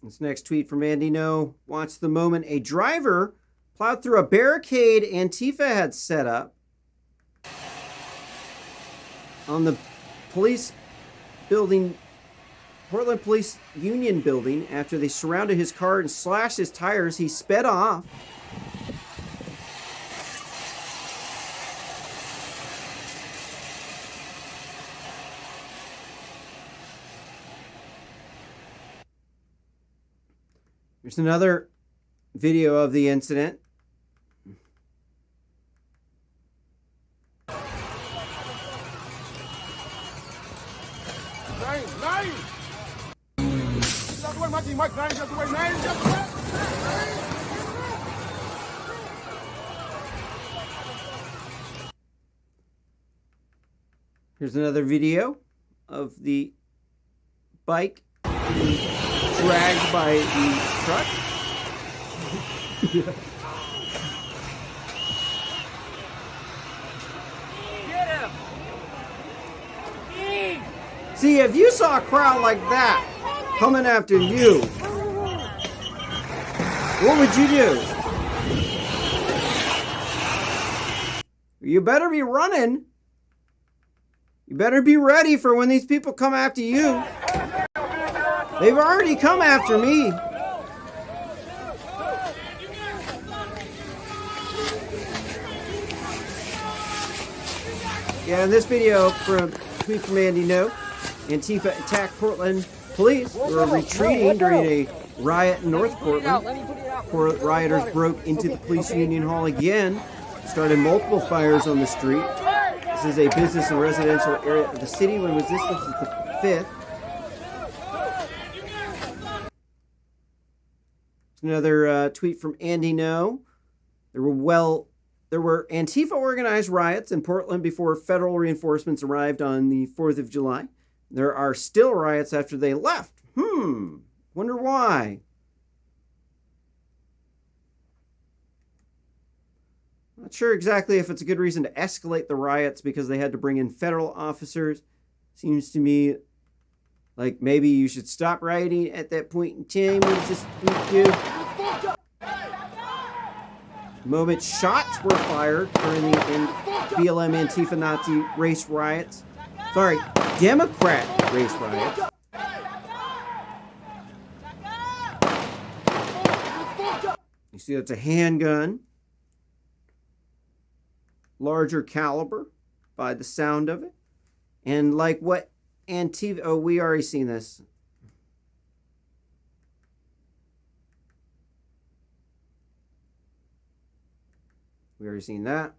Speaker 1: This next tweet from Andy No. Watch the moment a driver plowed through a barricade Antifa had set up on the police building, Portland Police Union building. After they surrounded his car and slashed his tires, he sped off. Here's another video of the incident. Here's another video of the bike being dragged by the truck.
Speaker 9: Get him!
Speaker 1: See, if you saw a crowd like that coming after you, what would you do? You better be running. You better be ready for when these people come after you. They've already come after me. Yeah, in this video from tweet from Andy No, Antifa attacked Portland police who were retreating during a riot in North Portland. Rioters broke into the police union hall again, started multiple fires on the street. This is a business and residential area of the city when resistance is the 5th. Another tweet from Andy No. There were Antifa organized riots in Portland before federal reinforcements arrived on the 4th of July. There are still riots after they left. Wonder why. Not sure exactly if it's a good reason to escalate the riots because they had to bring in federal officers. Seems to me like maybe you should stop rioting at that point in time. What does this tweet do? The moment shots were fired during the BLM Antifa Nazi race riots. Sorry, Democrat race riots. You see, that's a handgun. Larger caliber by the sound of it. And like what Antifa... Oh, we already seen this. We already seen that.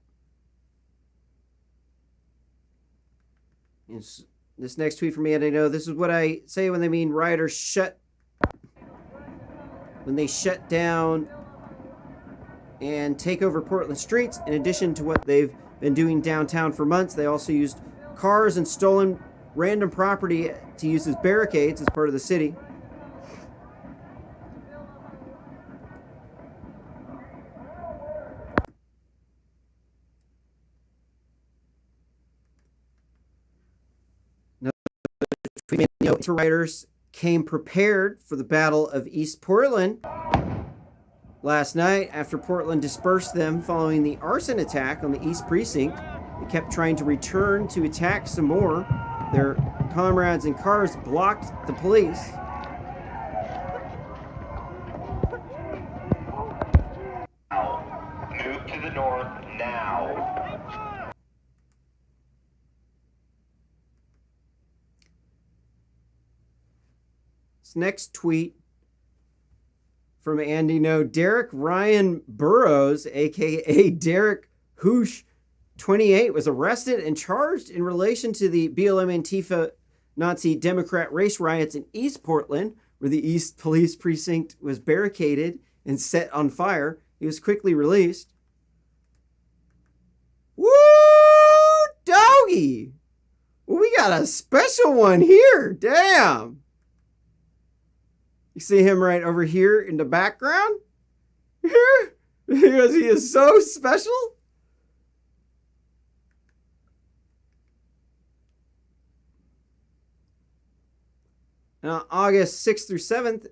Speaker 1: And this next tweet from me, I know this is what I say when they mean rioters shut... When they shut down and take over Portland streets. In addition to what they've been doing downtown for months, they also used cars and stolen random property to use as barricades as part of the city. Rioters came prepared for the Battle of East Portland last night after Portland dispersed them following the arson attack on the East Precinct. They kept trying to return to attack some more. Their comrades in cars blocked the police.
Speaker 10: Move to the north now.
Speaker 1: This next tweet from Andy No. Derek Ryan Burrows, aka Derek Hoosh 28, was arrested and charged in relation to the BLM Antifa Nazi Democrat race riots in East Portland, where the East Police Precinct was barricaded and set on fire. He was quickly released. Woo, doggy! Well, we got a special one here. Damn! You see him right over here in the background? Because he is so special. Now, August 6th through 7th,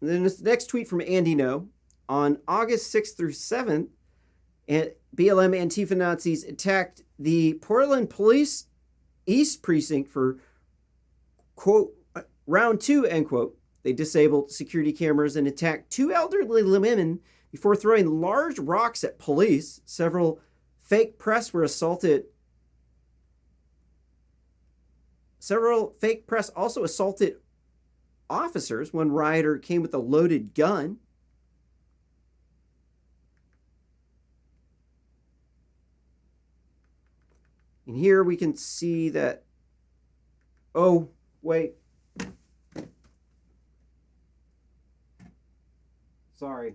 Speaker 1: then this next tweet from Andy No. On August 6th through 7th, BLM Antifa Nazis attacked the Portland Police East Precinct for, quote, round 2, end quote. They disabled security cameras and attacked 2 elderly women before throwing large rocks at police. Several fake press were assaulted. Several fake press also assaulted officers. One rioter came with a loaded gun. And here we can see that... Oh, wait. Sorry,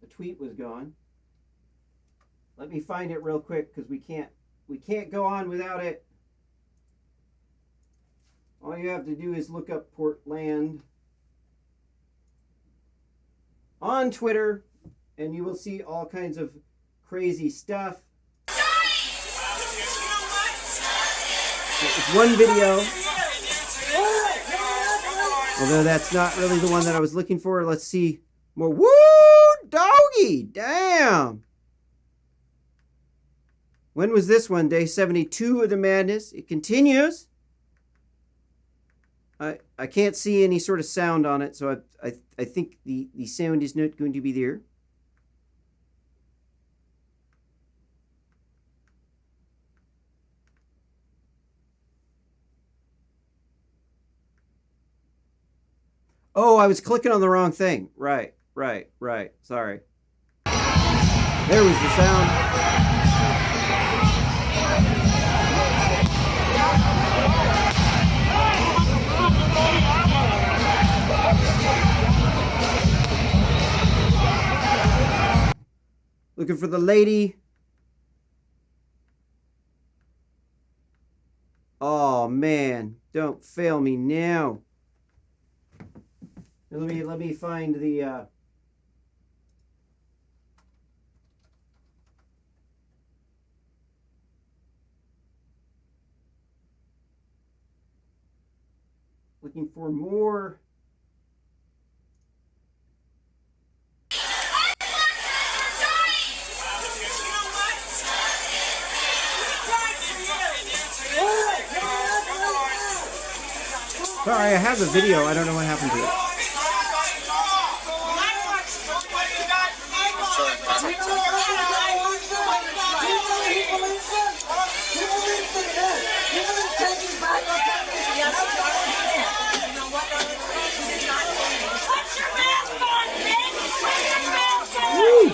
Speaker 1: the tweet was gone. Let me find it real quick because we can't go on without it. All you have to do is look up Portland on Twitter and you will see all kinds of crazy stuff. It's one video. Although that's not really the one that I was looking for. Let's see. More. Woo, doggy! Damn! When was this one? Day 72 of the madness. It continues. I can't see any sort of sound on it, so I think the sound is not going to be there. Oh, I was clicking on the wrong thing. Right. Sorry. There was the sound. Looking for the lady. Oh, man. Don't fail me now. Let me find the looking for more. Sorry, I have the video. I don't know what happened to it. Woo.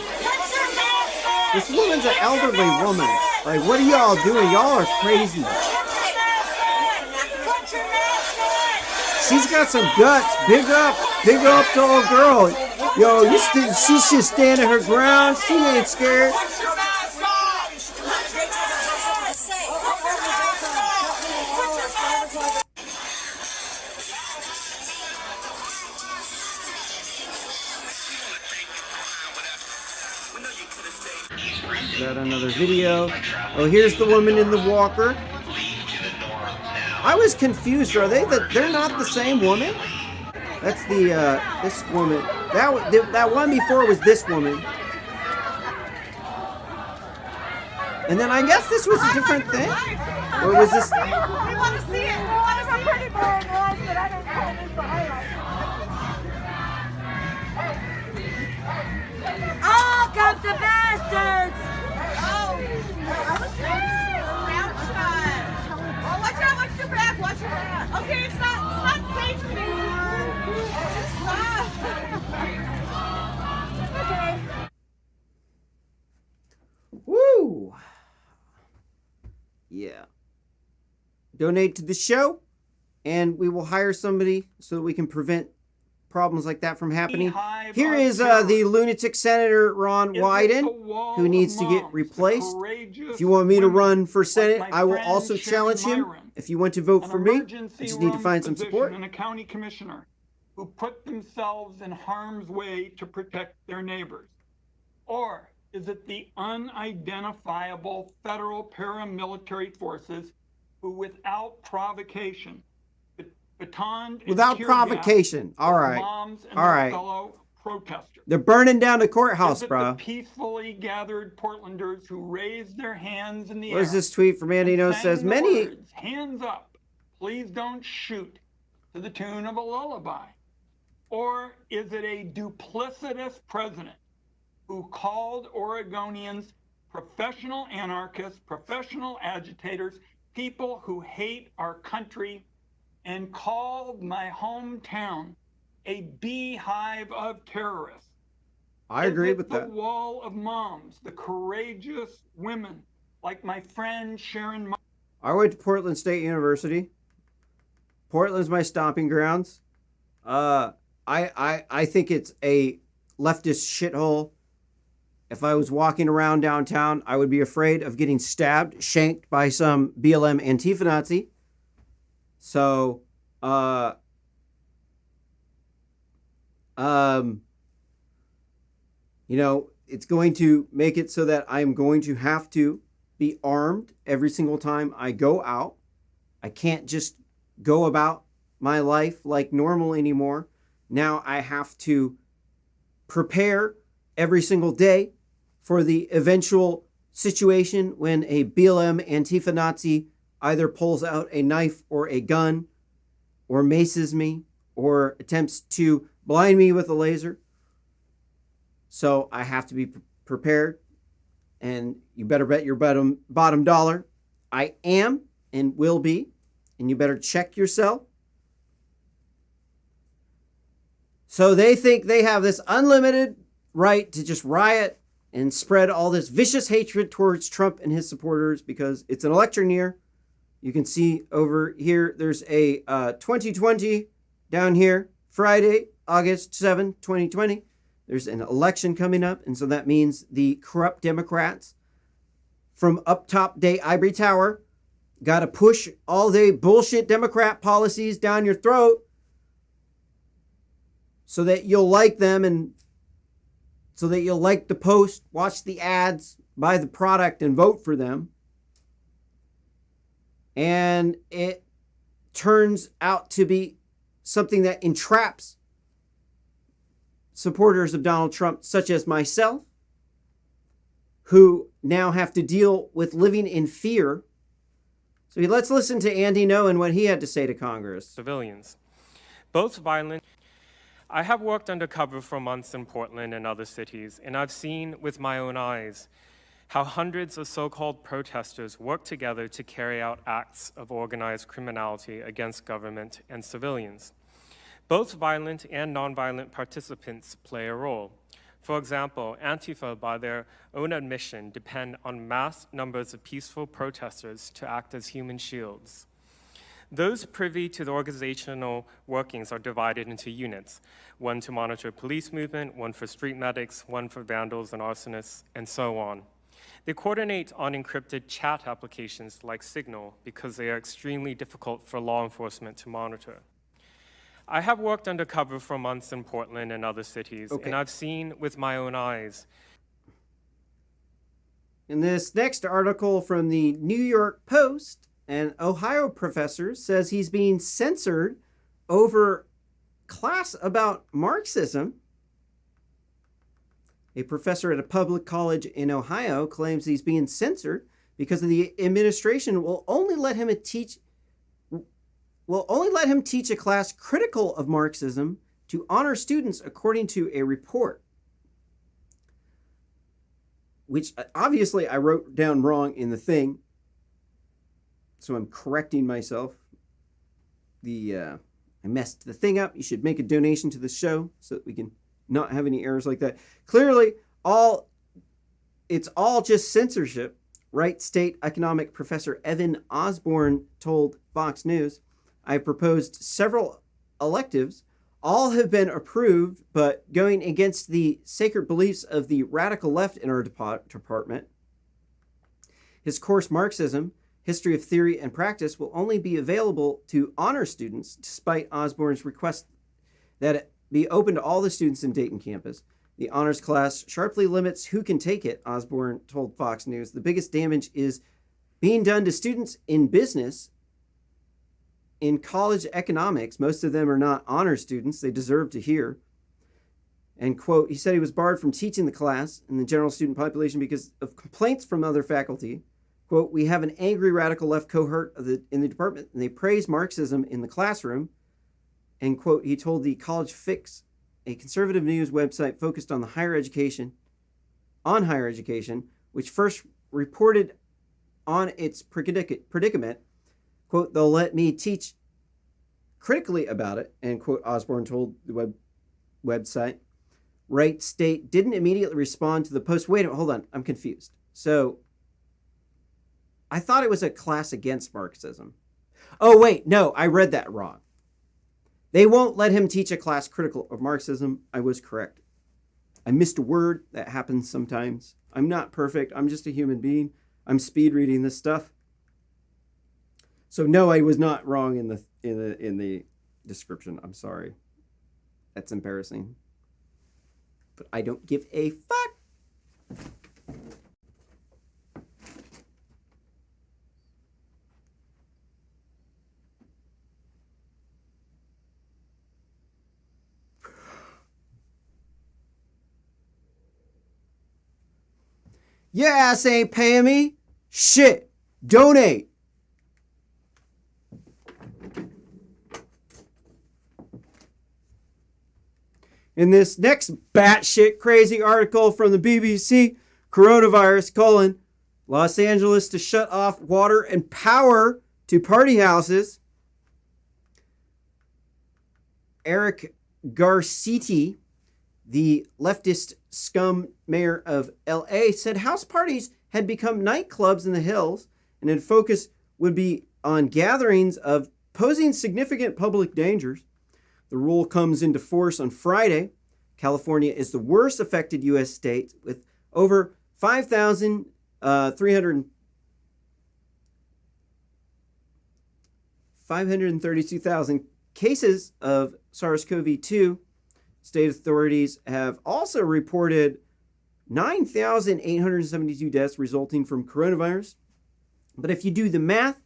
Speaker 1: This woman's an elderly woman. Like, what are y'all doing? Y'all are crazy. She's got some guts. Big up to old girl. Yo, she should stand at her ground. She ain't scared. Got another video. Oh, here's the woman in the walker. I was confused. Are they they're not the same woman? That's the this woman. That one before was this woman. And then I guess this was a different thing. Or was this?
Speaker 12: We want to see it. We want to see pretty boring lies, but I don't call this the highlight. Oh, comes the bastards! Oh, I was oh, watch out! Watch your back! Watch your back! Okay, it's not safe anymore. Stop. Okay.
Speaker 1: Woo! Yeah. Donate to the show, and we will hire somebody so that we can prevent problems like that from happening. Here is the lunatic Senator Ron Wyden, who needs to get replaced. If you want me to run for Senate, I will also challenge him. If you want to vote for me, I just need to find some support.
Speaker 15: And a county commissioner who put themselves in harm's way to protect their neighbors? Or is it the unidentifiable federal paramilitary forces who, without provocation,
Speaker 1: Without provocation. All right. All right.
Speaker 15: Fellow protesters?
Speaker 1: They're burning down the courthouse, bro.
Speaker 15: The peacefully gathered Portlanders who raised their hands in the air.
Speaker 1: What is this tweet from Andy No says? Many
Speaker 15: words, hands up, please don't shoot, to the tune of a lullaby. Or is it a duplicitous president who called Oregonians professional anarchists, professional agitators, people who hate our country, and called my hometown a beehive of terrorists?
Speaker 1: I agree with that.
Speaker 15: The wall of moms, the courageous women like my friend Sharon.
Speaker 1: I went to Portland State University. Portland's my stomping grounds. I think it's a leftist shithole. If I was walking around downtown, I would be afraid of getting stabbed, shanked by some BLM Antifa Nazi. So, you know, it's going to make it so that I'm going to have to be armed every single time I go out. I can't just go about my life like normal anymore. Now I have to prepare every single day for the eventual situation when a BLM Antifa Nazi either pulls out a knife or a gun or maces me or attempts to blind me with a laser. So I have to be prepared, and you better bet your bottom dollar I am and will be, and you better check yourself. So they think they have this unlimited right to just riot and spread all this vicious hatred towards Trump and his supporters because it's an election year. You can see over here, there's a 2020 down here, Friday, August 7, 2020. There's an election coming up, and so that means the corrupt Democrats from up top day Ivory Tower got to push all the bullshit Democrat policies down your throat so that you'll like them and so that you'll like the post, watch the ads, buy the product, and vote for them. And it turns out to be something that entraps supporters of Donald Trump, such as myself, who now have to deal with living in fear. So let's listen to Andy Ngo and what he had to say to Congress.
Speaker 16: Civilians, both violent. I have worked undercover for months in Portland and other cities, and I've seen with my own eyes how hundreds of so-called protesters work together to carry out acts of organized criminality against government and civilians. Both violent and nonviolent participants play a role. For example, Antifa, by their own admission, depend on mass numbers of peaceful protesters to act as human shields. Those privy to the organizational workings are divided into units, one to monitor police movement, one for street medics, one for vandals and arsonists, and so on. They coordinate on encrypted chat applications like Signal because they are extremely difficult for law enforcement to monitor. I have worked undercover for months in Portland and other cities, and I've seen with my own eyes.
Speaker 1: In this next article from the New York Post, an Ohio professor says he's being censored over class about Marxism. A professor at a public college in Ohio claims he's being censored because the administration will only let him teach a class critical of Marxism to honor students, according to a report, which obviously I wrote down wrong in the thing. So I'm correcting myself. I messed the thing up. You should make a donation to the show so that we can not have any errors like that. Clearly, it's all just censorship. Wright State economic professor Evan Osborne told Fox News, "I've proposed several electives. All have been approved, but going against the sacred beliefs of the radical left in our department. His course, Marxism, History of Theory and Practice, will only be available to honor students, despite Osborne's request that it be open to all the students in Dayton campus. The honors class sharply limits who can take it," Osborne told Fox News. "The biggest damage is being done to students in business, in college economics. Most of them are not honor students. They deserve to hear." And quote, he said he was barred from teaching the class in the general student population because of complaints from other faculty. Quote, "We have an angry radical left cohort in the department, and they praise Marxism in the classroom." And quote, he told the College Fix, a conservative news website focused on higher education, which first reported on its predicament. Quote, "They'll let me teach critically about it," end quote, Osborne told the website. Wright State didn't immediately respond to the post. Wait a minute, hold on, I'm confused. So I thought it was a class against Marxism. Oh, wait, no, I read that wrong. They won't let him teach a class critical of Marxism. I was correct. I missed a word. That happens sometimes. I'm not perfect. I'm just a human being. I'm speed reading this stuff. So no, I was not wrong in the description. I'm sorry. That's embarrassing. But I don't give a fuck. Your ass ain't paying me. Shit. Donate. In this next batshit crazy article from the BBC, coronavirus, Los Angeles to shut off water and power to party houses. Eric Garcetti, the leftist scum mayor of LA, said house parties had become nightclubs in the hills and its focus would be on gatherings of posing significant public dangers. The rule comes into force on Friday. California is the worst affected U.S. state with over 532,000 cases of SARS-CoV-2. State authorities have also reported 9,872 deaths resulting from coronavirus. But if you do the math,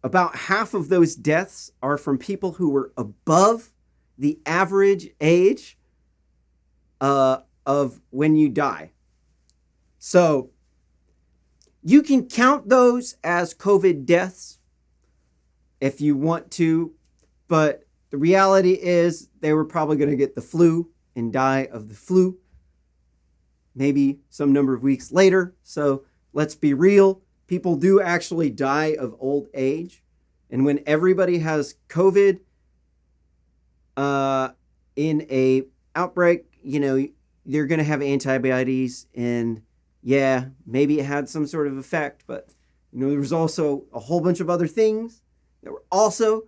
Speaker 1: about half of those deaths are from people who were above the average age of when you die. So you can count those as COVID deaths if you want to, but the reality is they were probably going to get the flu and die of the flu maybe some number of weeks later. So let's be real. People do actually die of old age. And when everybody has COVID in a outbreak, you know, they're going to have antibodies, and yeah, maybe it had some sort of effect, but you know, there was also a whole bunch of other things that were also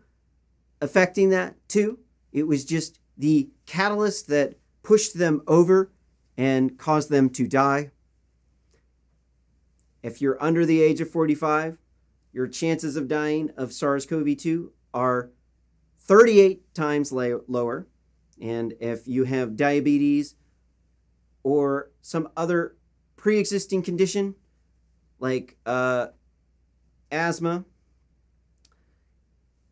Speaker 1: affecting that too. It was just the catalyst that pushed them over and caused them to die. If you're under the age of 45, your chances of dying of SARS-CoV-2 are 38 times lower. And if you have diabetes or some other pre-existing condition like asthma,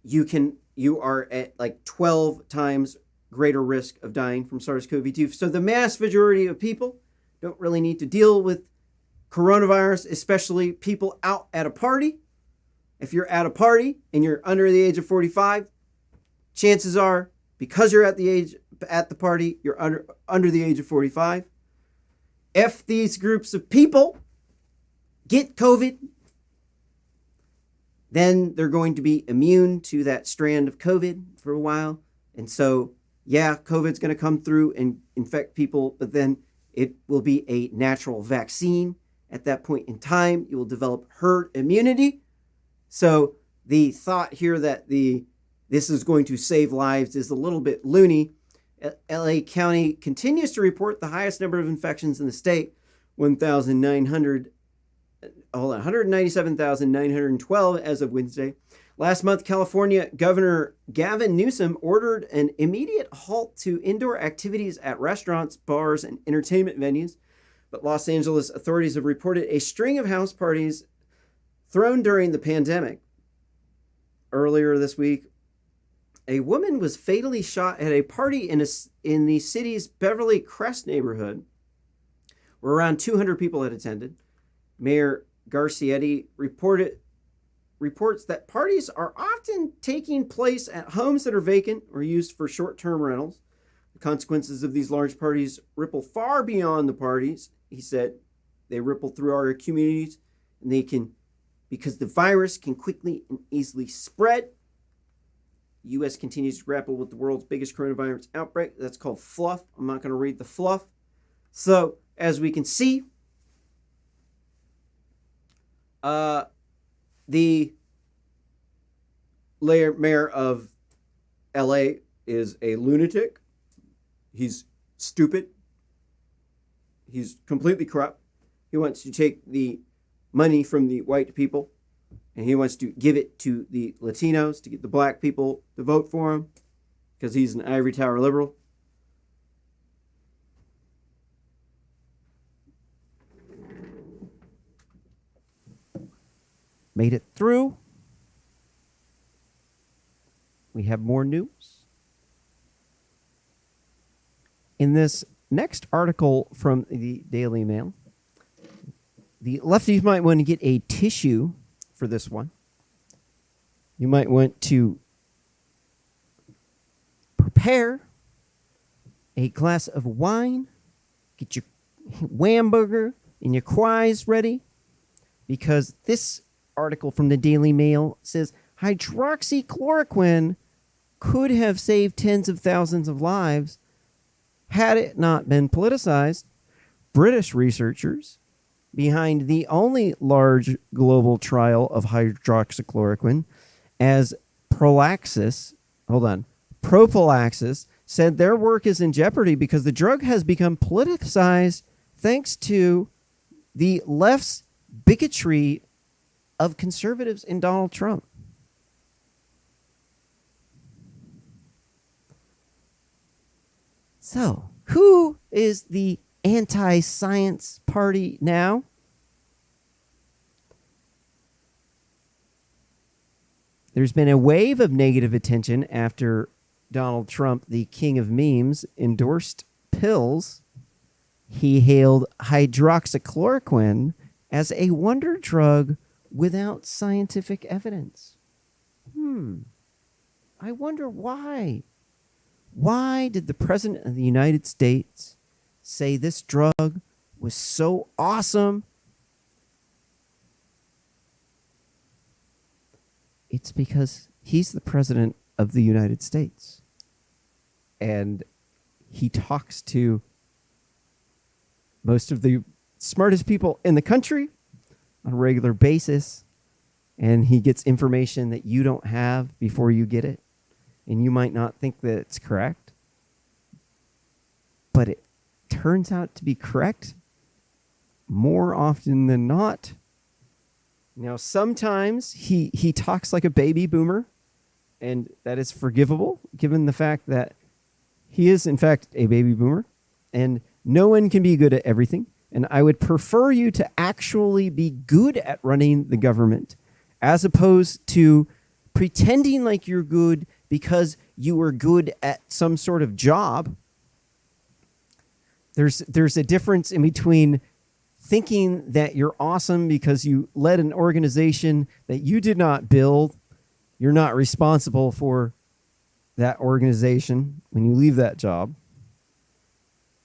Speaker 1: you are at like 12 times greater risk of dying from SARS-CoV-2. So the mass majority of people don't really need to deal with coronavirus, especially people out at a party. If you're at a party and you're under the age of 45, chances are, because you're at the party, you're under the age of 45. If these groups of people get COVID, then they're going to be immune to that strand of COVID for a while. And so, yeah, COVID's going to come through and infect people, but then it will be a natural vaccine. At that point in time, you will develop herd immunity. So the thought here that this is going to save lives is a little bit loony. LA County continues to report the highest number of infections in the state, 197,912 as of Wednesday. Last month, California Governor Gavin Newsom ordered an immediate halt to indoor activities at restaurants, bars, and entertainment venues. But Los Angeles authorities have reported a string of house parties thrown during the pandemic. Earlier this week, a woman was fatally shot at a party in the city's Beverly Crest neighborhood, where around 200 people had attended. Mayor Garcietti reports that parties are often taking place at homes that are vacant or used for short-term rentals. The consequences of these large parties ripple far beyond the parties, he said. They ripple through our communities, and because the virus can quickly and easily spread. The U.S. continues to grapple with the world's biggest coronavirus outbreak. That's called fluff. I'm not going to read the fluff. So, as we can see, the mayor of L.A. is a lunatic. He's stupid. He's completely corrupt. He wants to take the money from the white people and he wants to give it to the Latinos to get the black people to vote for him because he's an ivory tower liberal. Made it through. We have more news. In this next article from the Daily Mail, the lefties might want to get a tissue for this one. You might want to prepare a glass of wine, get your Whamburger and your Quays ready, because this article from the Daily Mail says hydroxychloroquine could have saved tens of thousands of lives had it not been politicized. British researchers behind the only large global trial of hydroxychloroquine as prophylaxis said their work is in jeopardy because the drug has become politicized thanks to the left's bigotry of conservatives and Donald Trump. So, who is the anti-science party now? There's been a wave of negative attention after Donald Trump, the king of memes, endorsed pills. He hailed hydroxychloroquine as a wonder drug without scientific evidence. I wonder why. Why did the President of the United States say this drug was so awesome? It's because he's the President of the United States. And he talks to most of the smartest people in the country on a regular basis. And he gets information that you don't have before you get it. And you might not think that it's correct. But it turns out to be correct more often than not. Now, sometimes he talks like a baby boomer, and that is forgivable, given the fact that he is, in fact, a baby boomer, and no one can be good at everything. And I would prefer you to actually be good at running the government, as opposed to pretending like you're good because you were good at some sort of job. There's a difference in between thinking that you're awesome because you led an organization that you did not build. You're not responsible for that organization when you leave that job.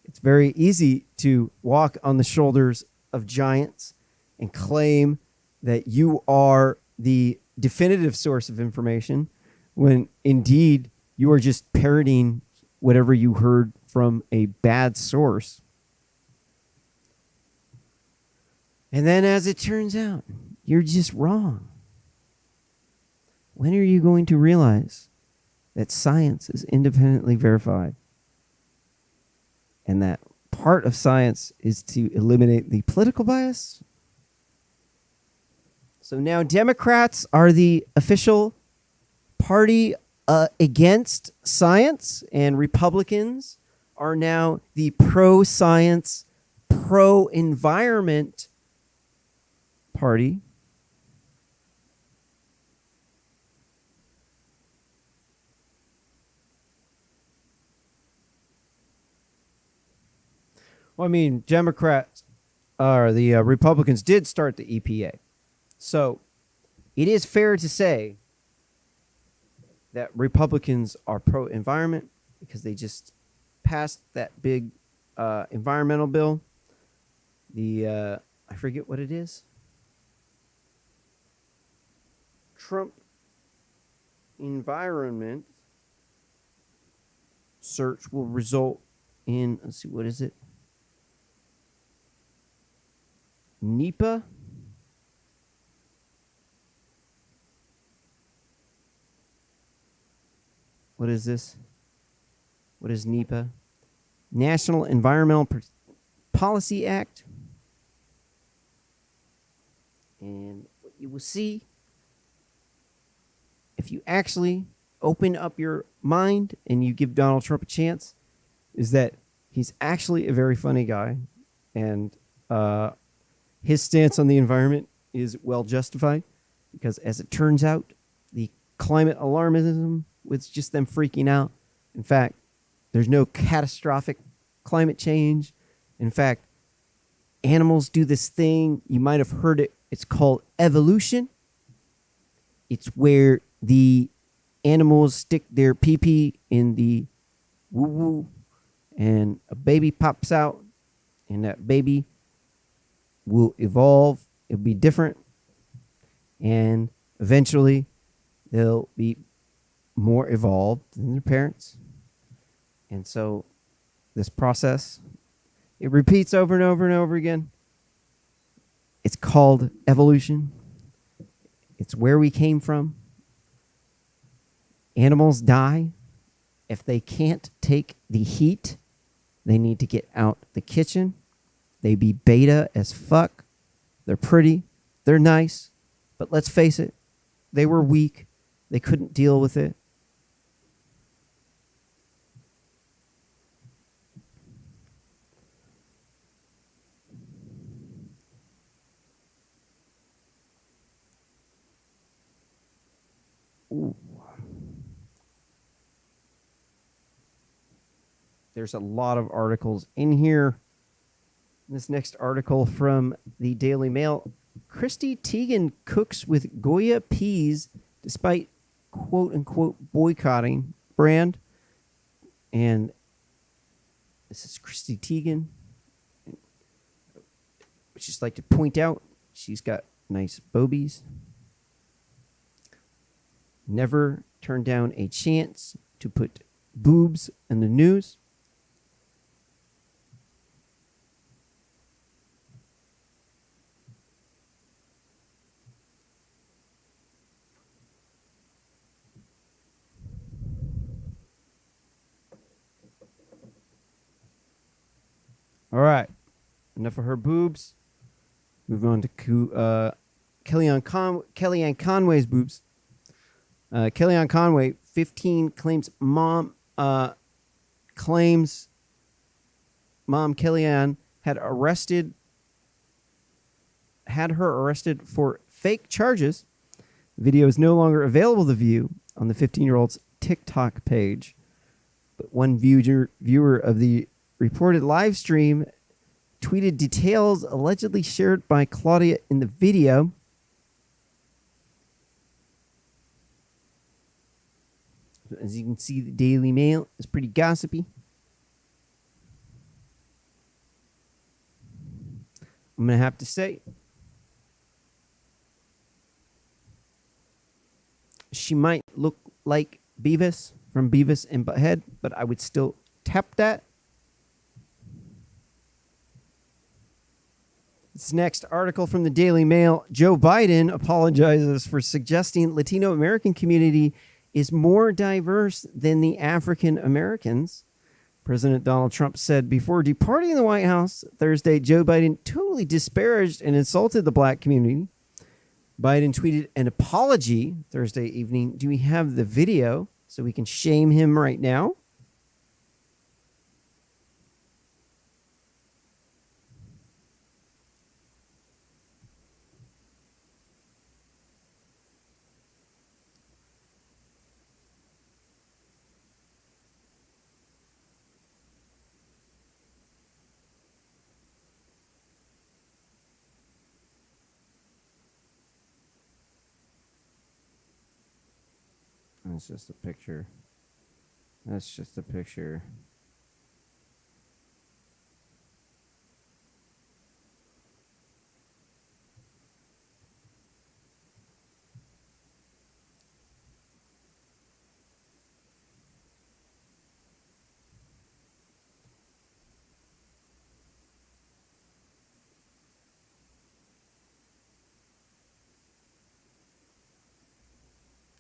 Speaker 1: It's very easy to walk on the shoulders of giants and claim that you are the definitive source of information when indeed you are just parroting whatever you heard from a bad source. And then, as it turns out, you're just wrong. When are you going to realize that science is independently verified and that part of science is to eliminate the political bias? So now Democrats are the official party against science, and Republicans are now the pro-science, pro-environment party. Well, I mean, Democrats or the Republicans did start the EPA. So it is fair to say that Republicans are pro-environment because they just passed that big environmental bill. The I forget what it is. Trump environment search will result in, let's see, what is it? NEPA? What is this? What is NEPA? National Environmental Policy Act. And what you will see, if you actually open up your mind and you give Donald Trump a chance, is that he's actually a very funny guy. And his stance on the environment is well justified because, as it turns out, the climate alarmism with just them freaking out. In fact, there's no catastrophic climate change. In fact, animals do this thing. You might have heard it. It's called evolution. It's where the animals stick their pee-pee in the woo-woo and a baby pops out, and that baby will evolve. It'll be different. And eventually they'll be more evolved than their parents. And so this process, it repeats over and over and over again. It's called evolution. It's where we came from. Animals die. If they can't take the heat, they need to get out the kitchen. They be beta as fuck. They're pretty. They're nice. But let's face it, they were weak. They couldn't deal with it. Ooh. There's a lot of articles in here. This next article from the Daily Mail. Christy Teigen cooks with Goya peas despite quote-unquote boycotting brand. And this is Christy Teigen. I would just like to point out she's got nice bobies. Never turn down a chance to put boobs in the news. All right. Enough of her boobs. Move on to Kellyanne Conway's boobs. Kellyanne Conway, 15, claims mom Kellyanne had her arrested for fake charges. Video is no longer available to view on the 15-year-old's TikTok page. But one viewer of the reported live stream tweeted details allegedly shared by Claudia in the video. As you can see, the Daily Mail is pretty gossipy. I'm going to have to say, she might look like Beavis from Beavis and Butthead, but I would still tap that. This next article from the Daily Mail. Joe Biden apologizes for suggesting Latino American community is more diverse than the African Americans. President Donald Trump said before departing the White House Thursday, Joe Biden totally disparaged and insulted the black community. Biden tweeted an apology Thursday evening. Do we have the video so we can shame him right now? That's just a picture. That's just a picture.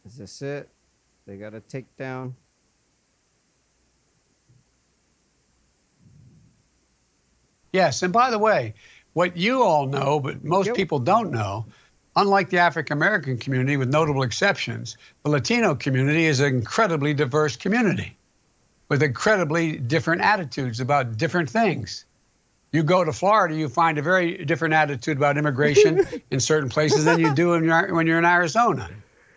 Speaker 1: Is this it? They got a takedown.
Speaker 17: Yes, and by the way, what you all know, but most people don't know, unlike the African American community, with notable exceptions, the Latino community is an incredibly diverse community with incredibly different attitudes about different things. You go to Florida, you find a very different attitude about immigration in certain places than you do when you're in Arizona.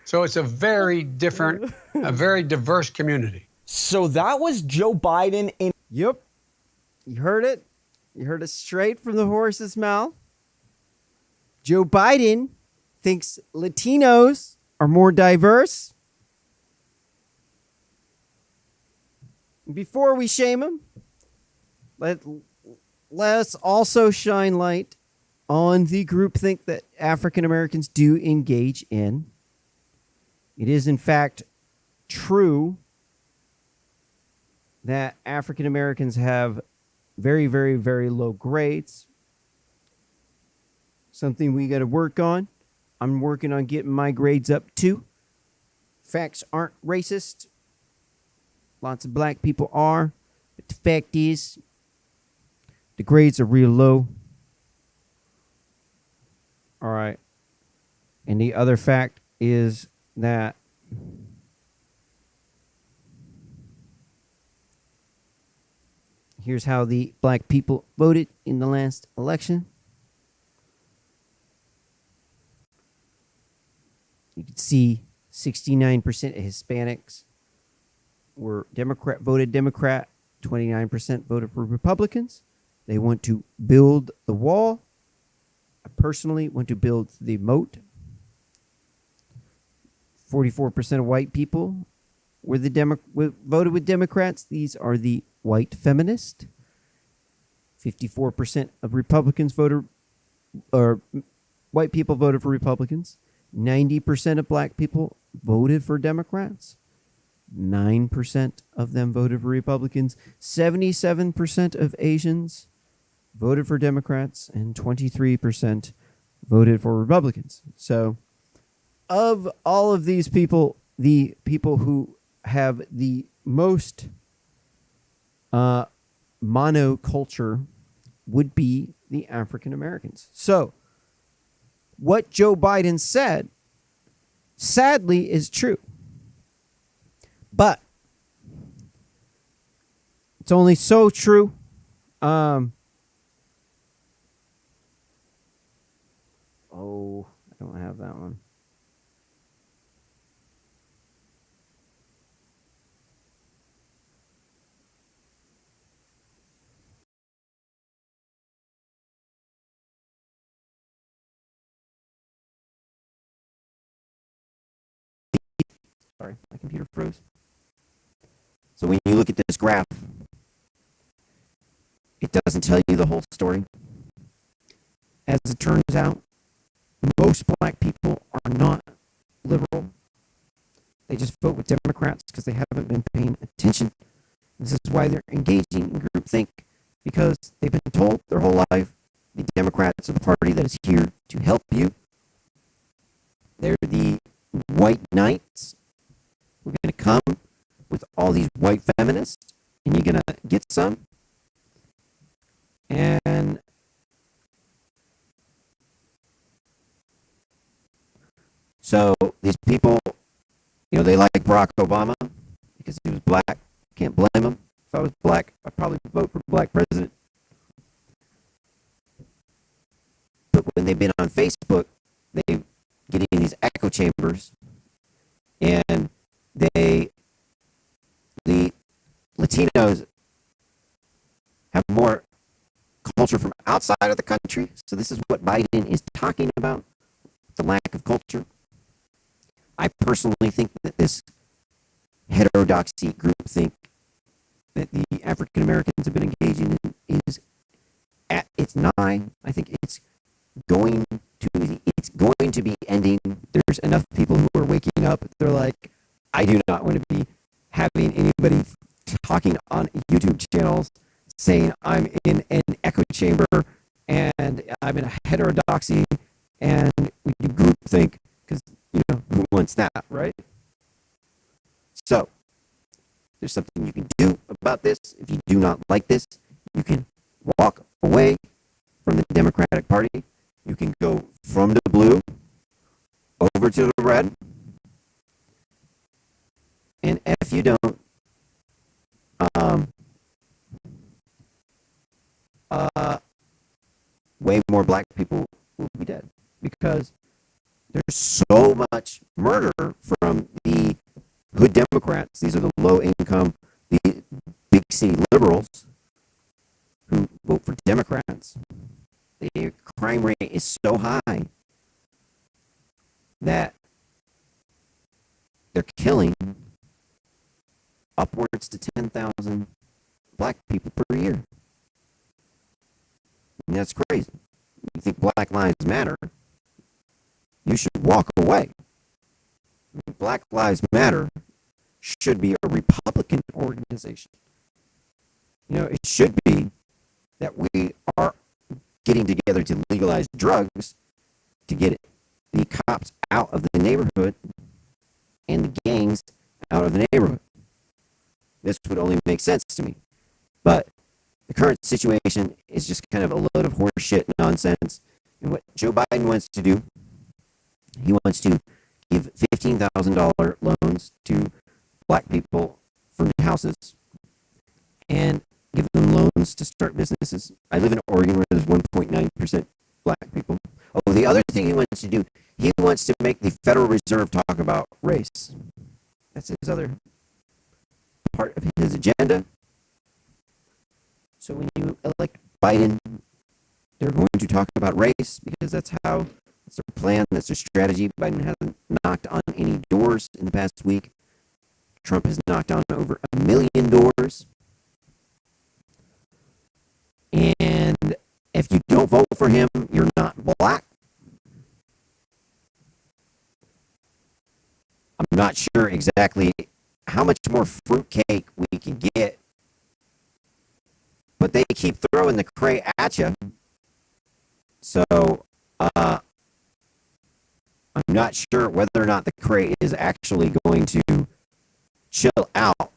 Speaker 17: So it's a very different, a very diverse community.
Speaker 18: So that was Joe Biden in...
Speaker 1: Yep. You heard it. You heard it straight from the horse's mouth. Joe Biden thinks Latinos are more diverse. Before we shame him, let's also shine light on the groupthink that African Americans do engage in. It is, in fact, true that African Americans have very, very, very low grades. Something we got to work on. I'm working on getting my grades up too. Facts aren't racist. Lots of black people are. But the fact is, the grades are real low. All right. And the other fact is that here's how the black people voted in the last election. You can see 69% of Hispanics were voted Democrat. 29% voted for Republicans. They want to build the wall. I personally want to build the moat. 44% of white people were voted with Democrats. These are the white feminists. 54% of Republicans voted, or white people voted for Republicans. 90% of black people voted for Democrats. 9% of them voted for Republicans. 77% of Asians voted for Democrats, and 23% voted for Republicans. So, of all of these people, the people who have the most monoculture would be the African Americans. So, what Joe Biden said, sadly, is true. But it's only so true. Oh, I don't have that one. Sorry, my computer froze. So when you look at this graph, it doesn't tell you the whole story. As it turns out, most black people are not liberal. They just vote with Democrats because they haven't been paying attention. This is why they're engaging in groupthink, because they've been told their whole life the Democrats are the party that is here to help you. They're the white knights. We're going to come with all these white feminists, and you're going to get some. And so these people, they like Barack Obama because he was black. Can't blame him. If I was black, I'd probably vote for black president. But when they've been on Facebook, they get in these echo chambers, and the Latinos have more culture from outside of the country. So this is what Biden is talking about, the lack of culture. I personally think that this heterodoxy groupthink that the African Americans have been engaging in is at its nine. I think it's going to be ending. There's enough people who are waking up. They're like, I do not want to be having anybody talking on YouTube channels saying I'm in an echo chamber and I'm in a heterodoxy and we do groupthink, because who wants that, right? So there's something you can do about this. If you do not like this, you can walk away from the Democratic Party. You can go from the blue over to the red. And if you don't, way more black people will be dead, because there's so much murder from the hood Democrats. These are the low income, the big city liberals who vote for Democrats. The crime rate is so high that they're killing upwards to 10,000 black people per year. And that's crazy. You think Black Lives Matter? You should walk away. Black Lives Matter should be a Republican organization. It should be that we are getting together to legalize drugs to get the cops out of the neighborhood and the gangs out of the neighborhood. This would only make sense to me. But the current situation is just kind of a load of horse shit nonsense. And what Joe Biden wants to do, he wants to give $15,000 loans to black people for new houses and give them loans to start businesses. I live in Oregon where there's 1.9% black people. Oh, the other thing he wants to do He wants to make the Federal Reserve talk about race. That's his other part of his agenda. So when you elect Biden, they're going to talk about race because that's their plan, that's their strategy. Biden hasn't knocked on any doors in the past week. Trump has knocked on over 1 million doors. And if you don't vote for him, you're not black. I'm not sure exactly how much more fruitcake we can get, but they keep throwing the cray at you. So, I'm not sure whether or not the cray is actually going to chill out.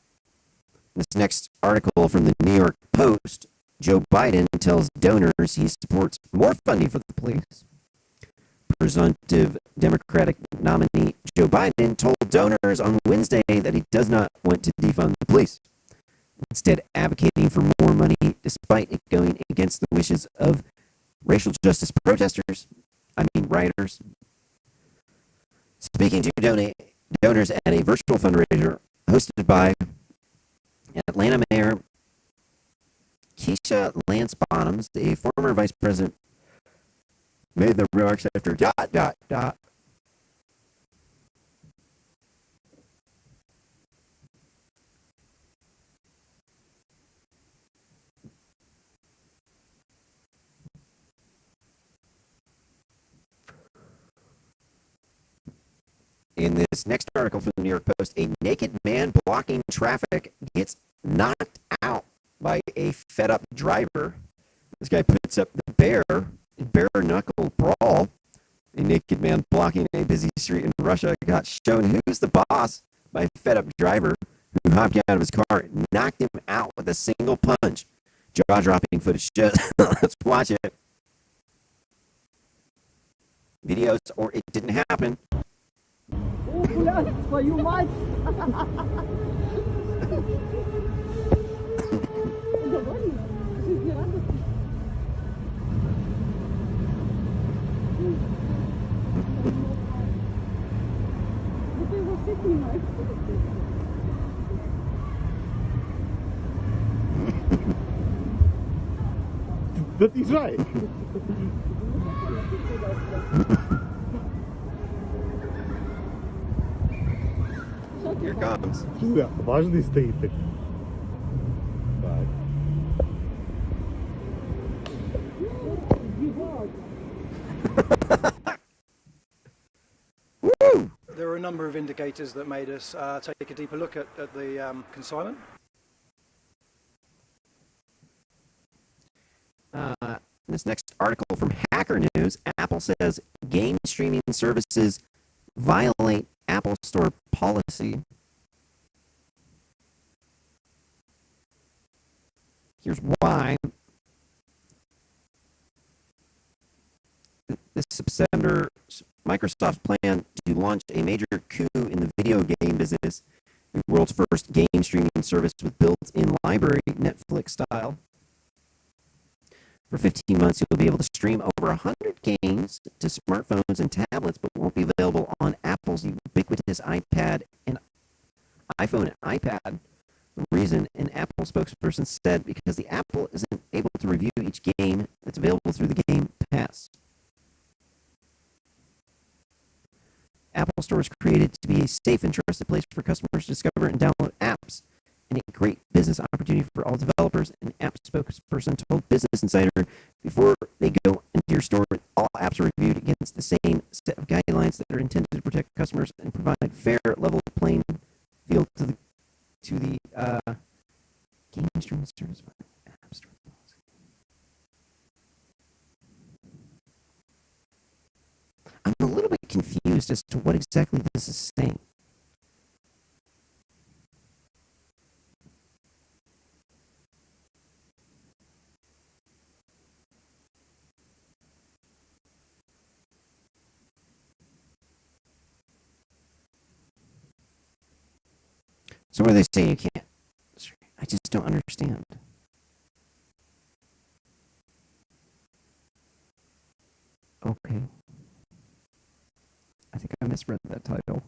Speaker 1: This next article from the New York Post, Joe Biden tells donors he supports more funding for the police. Presumptive Democratic nominee Joe Biden told donors on Wednesday that he does not want to defund the police, instead advocating for more money despite it going against the wishes of racial justice protesters, rioters. Speaking to donors at a virtual fundraiser hosted by Atlanta Mayor Keisha Lance Bottoms, a former vice president, made the remarks after ... In this next article from the New York Post, a naked man blocking traffic gets knocked out by a fed-up driver. This guy puts up the bare-knuckle brawl. A naked man blocking a busy street in Russia got shown who's the boss by a fed-up driver who hopped out of his car and knocked him out with a single punch. Jaw-dropping footage shows. Let's watch it. Videos, or it didn't happen.
Speaker 9: Твою мать!
Speaker 19: Да отъезжай!
Speaker 1: Here comes.
Speaker 19: Да, важный стоит так. Так.
Speaker 20: There are a number of indicators that made us take a deeper look at the consignment.
Speaker 1: This next article from Hacker News, Apple says game streaming services violate Apple Store policy. Here's why. This September, Microsoft planned to launch a major coup in the video game business, the world's first game streaming service with built-in library, Netflix style. For 15 months, you'll be able to stream over 100 games to smartphones and tablets, but won't be available on Apple's ubiquitous iPad and iPhone and iPad. The reason an Apple spokesperson said because the Apple isn't able to review each game that's available through the Game Pass. Apple Store was created to be a safe and trusted place for customers to discover and download apps, and a great business opportunity for all developers. An app spokesperson told Business Insider before they go into your store, all apps are reviewed against the same set of guidelines that are intended to protect customers and provide fair, level playing field to the game streaming service app store. I'm a little bit confused as to what exactly this is saying. So what are they saying you can't? I just don't understand. Okay. I think I misread that title.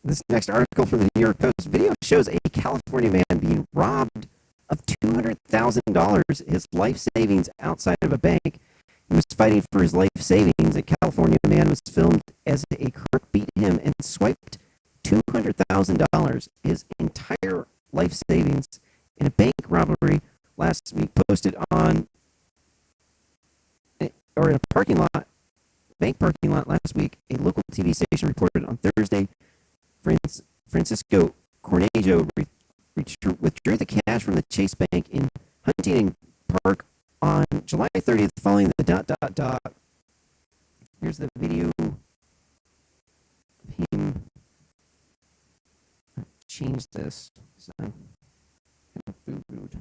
Speaker 1: This next article from the New York Post video shows a California man being robbed of $200,000, his life savings, outside of a bank. He was fighting for his life savings. A California man was filmed as a crook beat him and swiped $200,000, his entire life savings, in a bank robbery last week. Posted on, or in a parking lot, bank parking lot last week. A local TV station reported on Thursday Francisco Cornejo withdrew the cash from the Chase Bank in Huntington Park on July 30th following the ... Here's the video of him. Change this. So, food.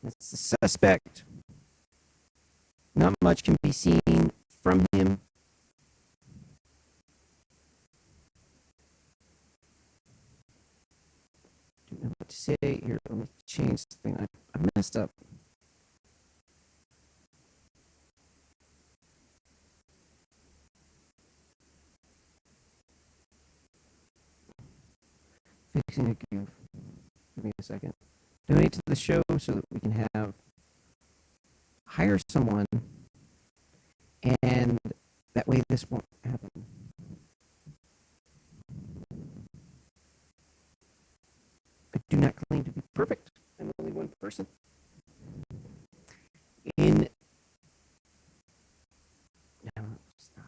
Speaker 1: That's the suspect. Not much can be seen from him. Don't know what to say here. Let me change something. I messed up. Fixing a goof. Give me a second. Donate to the show so that we can hire someone, and that way this won't happen. I do not claim to be perfect. I'm only one person. No, it's not.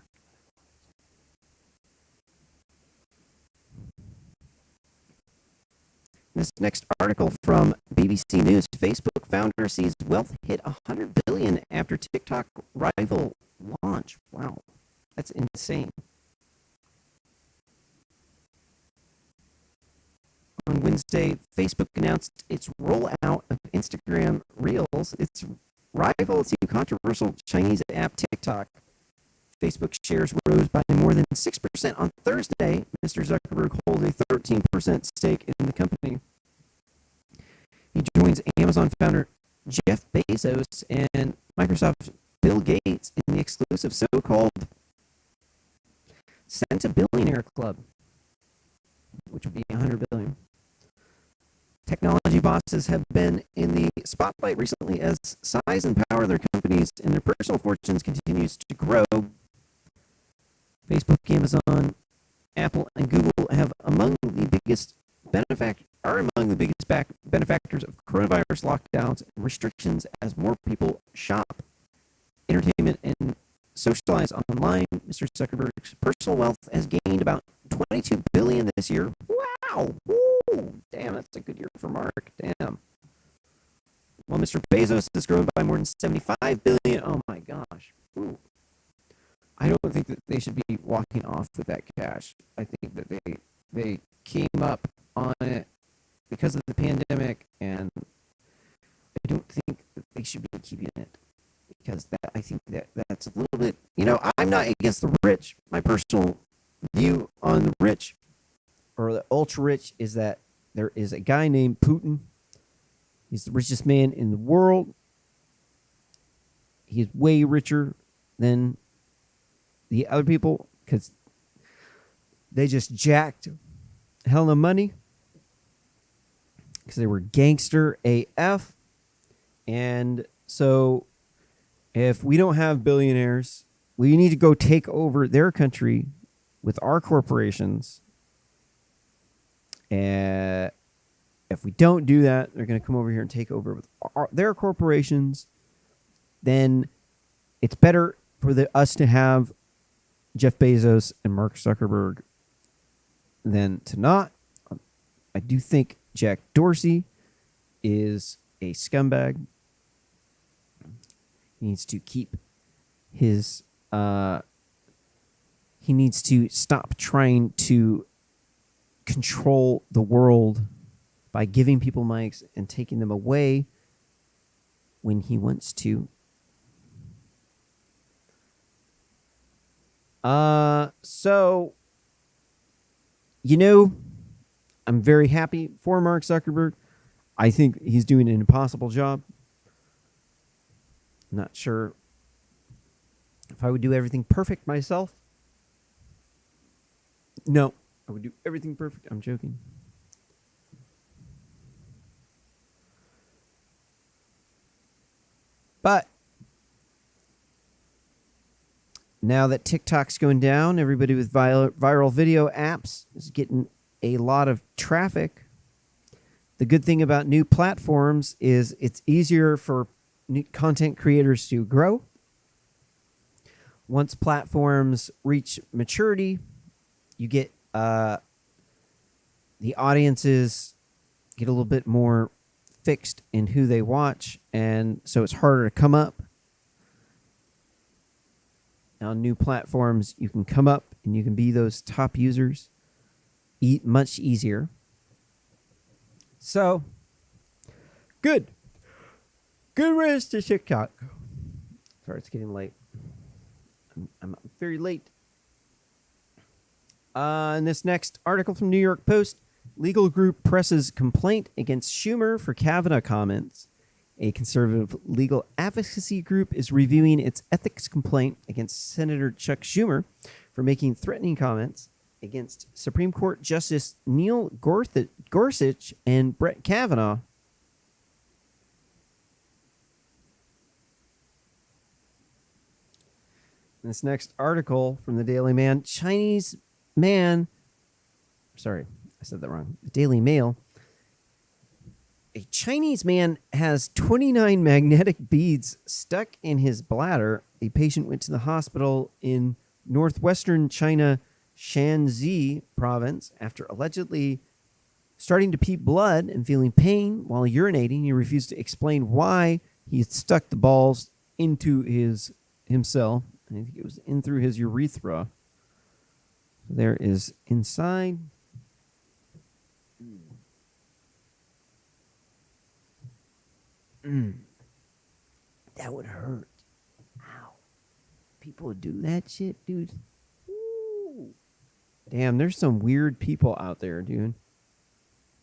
Speaker 1: This next article from BBC News: Facebook founder sees wealth hit $100 billion after TikTok rival launch. Wow, that's insane. On Wednesday, Facebook announced its rollout of Instagram Reels, its rival to controversial Chinese app TikTok. Facebook shares rose by more than 6% on Thursday. Mr. Zuckerberg holds a 13% stake in the company. He joins Amazon founder Jeff Bezos and Microsoft Bill Gates in the exclusive so-called Centibillionaire Club, which would be $100 billion. Technology bosses have been in the spotlight recently as size and power of their companies and their personal fortunes continues to grow. Facebook, Amazon, Apple, and Google are among the biggest benefactors of coronavirus lockdowns and restrictions as more people shop, entertainment, and socialize online. Mr. Zuckerberg's personal wealth has gained about $22 billion this year. Wow! Woo! Damn, that's a good year for Mark. Damn. While Mr. Bezos has grown by more than $75 billion. Oh my gosh. Ooh. I don't think that they should be walking off with that cash. I think that they came up on it because of the pandemic, and I don't think that they should be keeping it because I think that's a little bit, I'm not against the rich. My personal view on the rich or the ultra rich is that there is a guy named Putin. He's the richest man in the world. He's way richer than the other people because they just jacked hell of money because they were gangster AF. And so if we don't have billionaires, we need to go take over their country with our corporations. And if we don't do that, they're going to come over here and take over with their corporations. Then it's better for us to have Jeff Bezos and Mark Zuckerberg than to not. I do think Jack Dorsey is a scumbag. He needs to keep his... he needs to stop trying to control the world by giving people mics and taking them away when he wants to. So, I'm very happy for Mark Zuckerberg. I think he's doing an impossible job. I'm not sure if I would do everything perfect myself. No, I would do everything perfect. I'm joking. But now that TikTok's going down, everybody with viral video apps is getting a lot of traffic. The good thing about new platforms is it's easier for new content creators to grow. Once platforms reach maturity, you get the audiences get a little bit more fixed in who they watch, and so it's harder to come up. On new platforms, you can come up and you can be those top users much easier. So, good riddance to TikTok. Sorry, it's getting late. I'm very late. In this next article from New York Post, legal group presses complaint against Schumer for Kavanaugh comments. A conservative legal advocacy group is reviewing its ethics complaint against Senator Chuck Schumer for making threatening comments against Supreme Court Justice Neil Gorsuch and Brett Kavanaugh. This next article from the Daily Man, the Daily Mail. A Chinese man has 29 magnetic beads stuck in his bladder. A patient went to the hospital in northwestern China, Shanxi province, after allegedly starting to pee blood and feeling pain while urinating. He refused to explain why he had stuck the balls into himself. I think it was in through his urethra. There is inside. That would hurt. Ow. People would do that shit, dude. Ooh. Damn, there's some weird people out there, dude.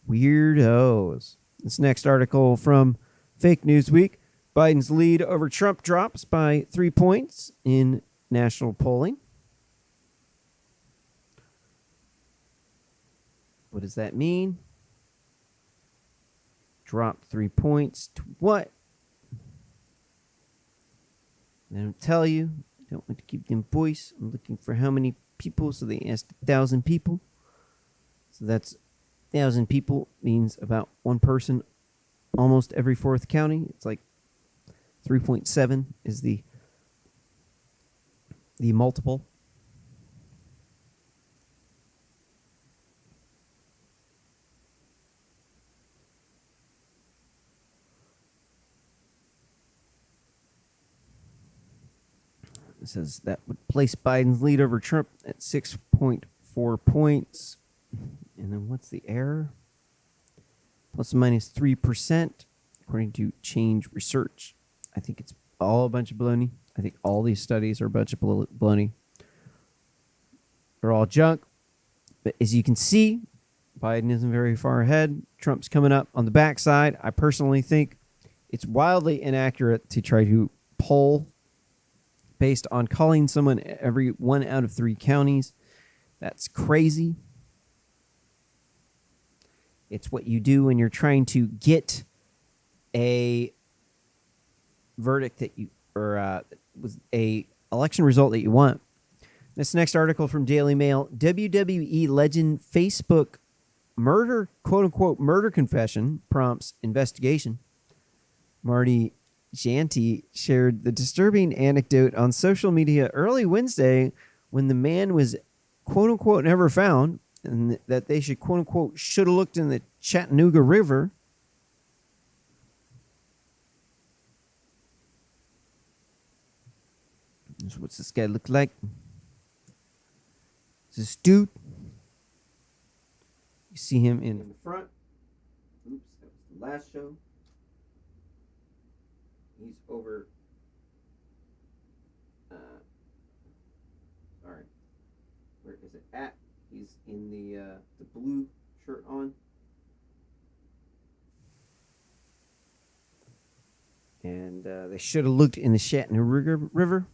Speaker 1: Weirdos. This next article from Fake Newsweek. Biden's lead over Trump drops by 3 points in national polling. What does that mean? Dropped 3 points to what? They don't tell you. I don't want to keep them voice. I'm looking for how many people, so they asked 1,000 people. So that's 1,000 people means about one person almost every fourth county. It's like 3.7 is the multiple. It says that would place Biden's lead over Trump at 6.4 points. And then what's the error? Plus or minus 3%, according to Change Research. I think it's all a bunch of baloney. I think all these studies are a bunch of baloney. They're all junk. But as you can see, Biden isn't very far ahead. Trump's coming up on the backside. I personally think it's wildly inaccurate to try to poll based on calling someone every 1 out of 3 counties. That's crazy. It's what you do when you're trying to get a verdict that you, or was a election result that you want. This next article from Daily Mail: WWE legend Facebook murder, quote unquote, murder confession prompts investigation. Marty Janty shared the disturbing anecdote on social media early Wednesday when the man was, quote unquote, never found, and that they should, quote unquote, should have looked in the Chattanooga River. What's this guy look like? This dude. You see him in the front. Oops, that was the last show. He's over. Sorry. Where is it at? He's in the blue shirt on. And they should have looked in the Chattanooga River.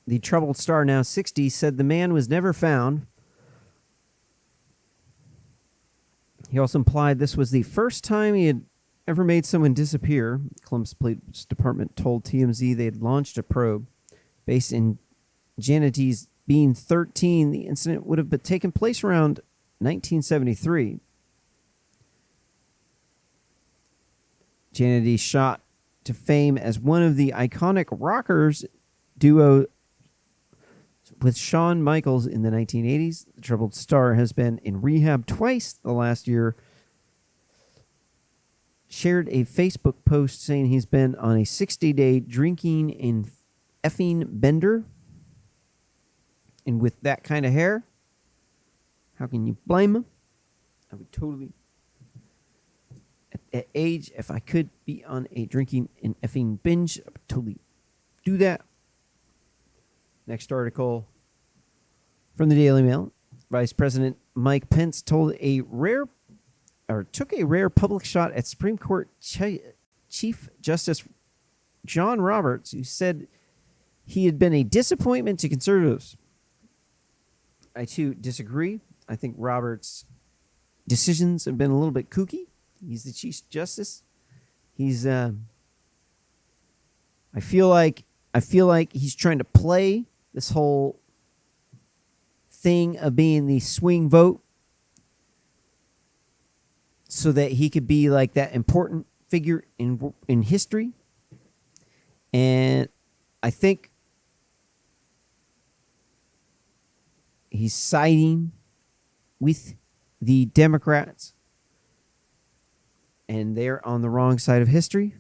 Speaker 1: The troubled star, now 60, said the man was never found. He also implied this was the first time he had ever made someone disappear. Columbus Police Department told TMZ they had launched a probe based in Janity's being 13. The incident would have taken place around 1973. Janity shot to fame as one of the iconic rockers duo with Shawn Michaels in the 1980s. The troubled star has been in rehab twice the last year. Shared a Facebook post saying he's been on a 60-day drinking and effing bender. And with that kind of hair, how can you blame him? I would totally, at age, if I could be on a drinking and effing binge, I would totally do that. Next article from the Daily Mail. Vice President Mike Pence took a rare public shot at Supreme Court Chief Justice John Roberts, who said he had been a disappointment to conservatives. I too disagree. I think Roberts' decisions have been a little bit kooky. He's the Chief Justice. He's I feel like he's trying to play this whole thing of being the swing vote so that he could be like that important figure in history. And I think he's siding with the Democrats, and they're on the wrong side of history.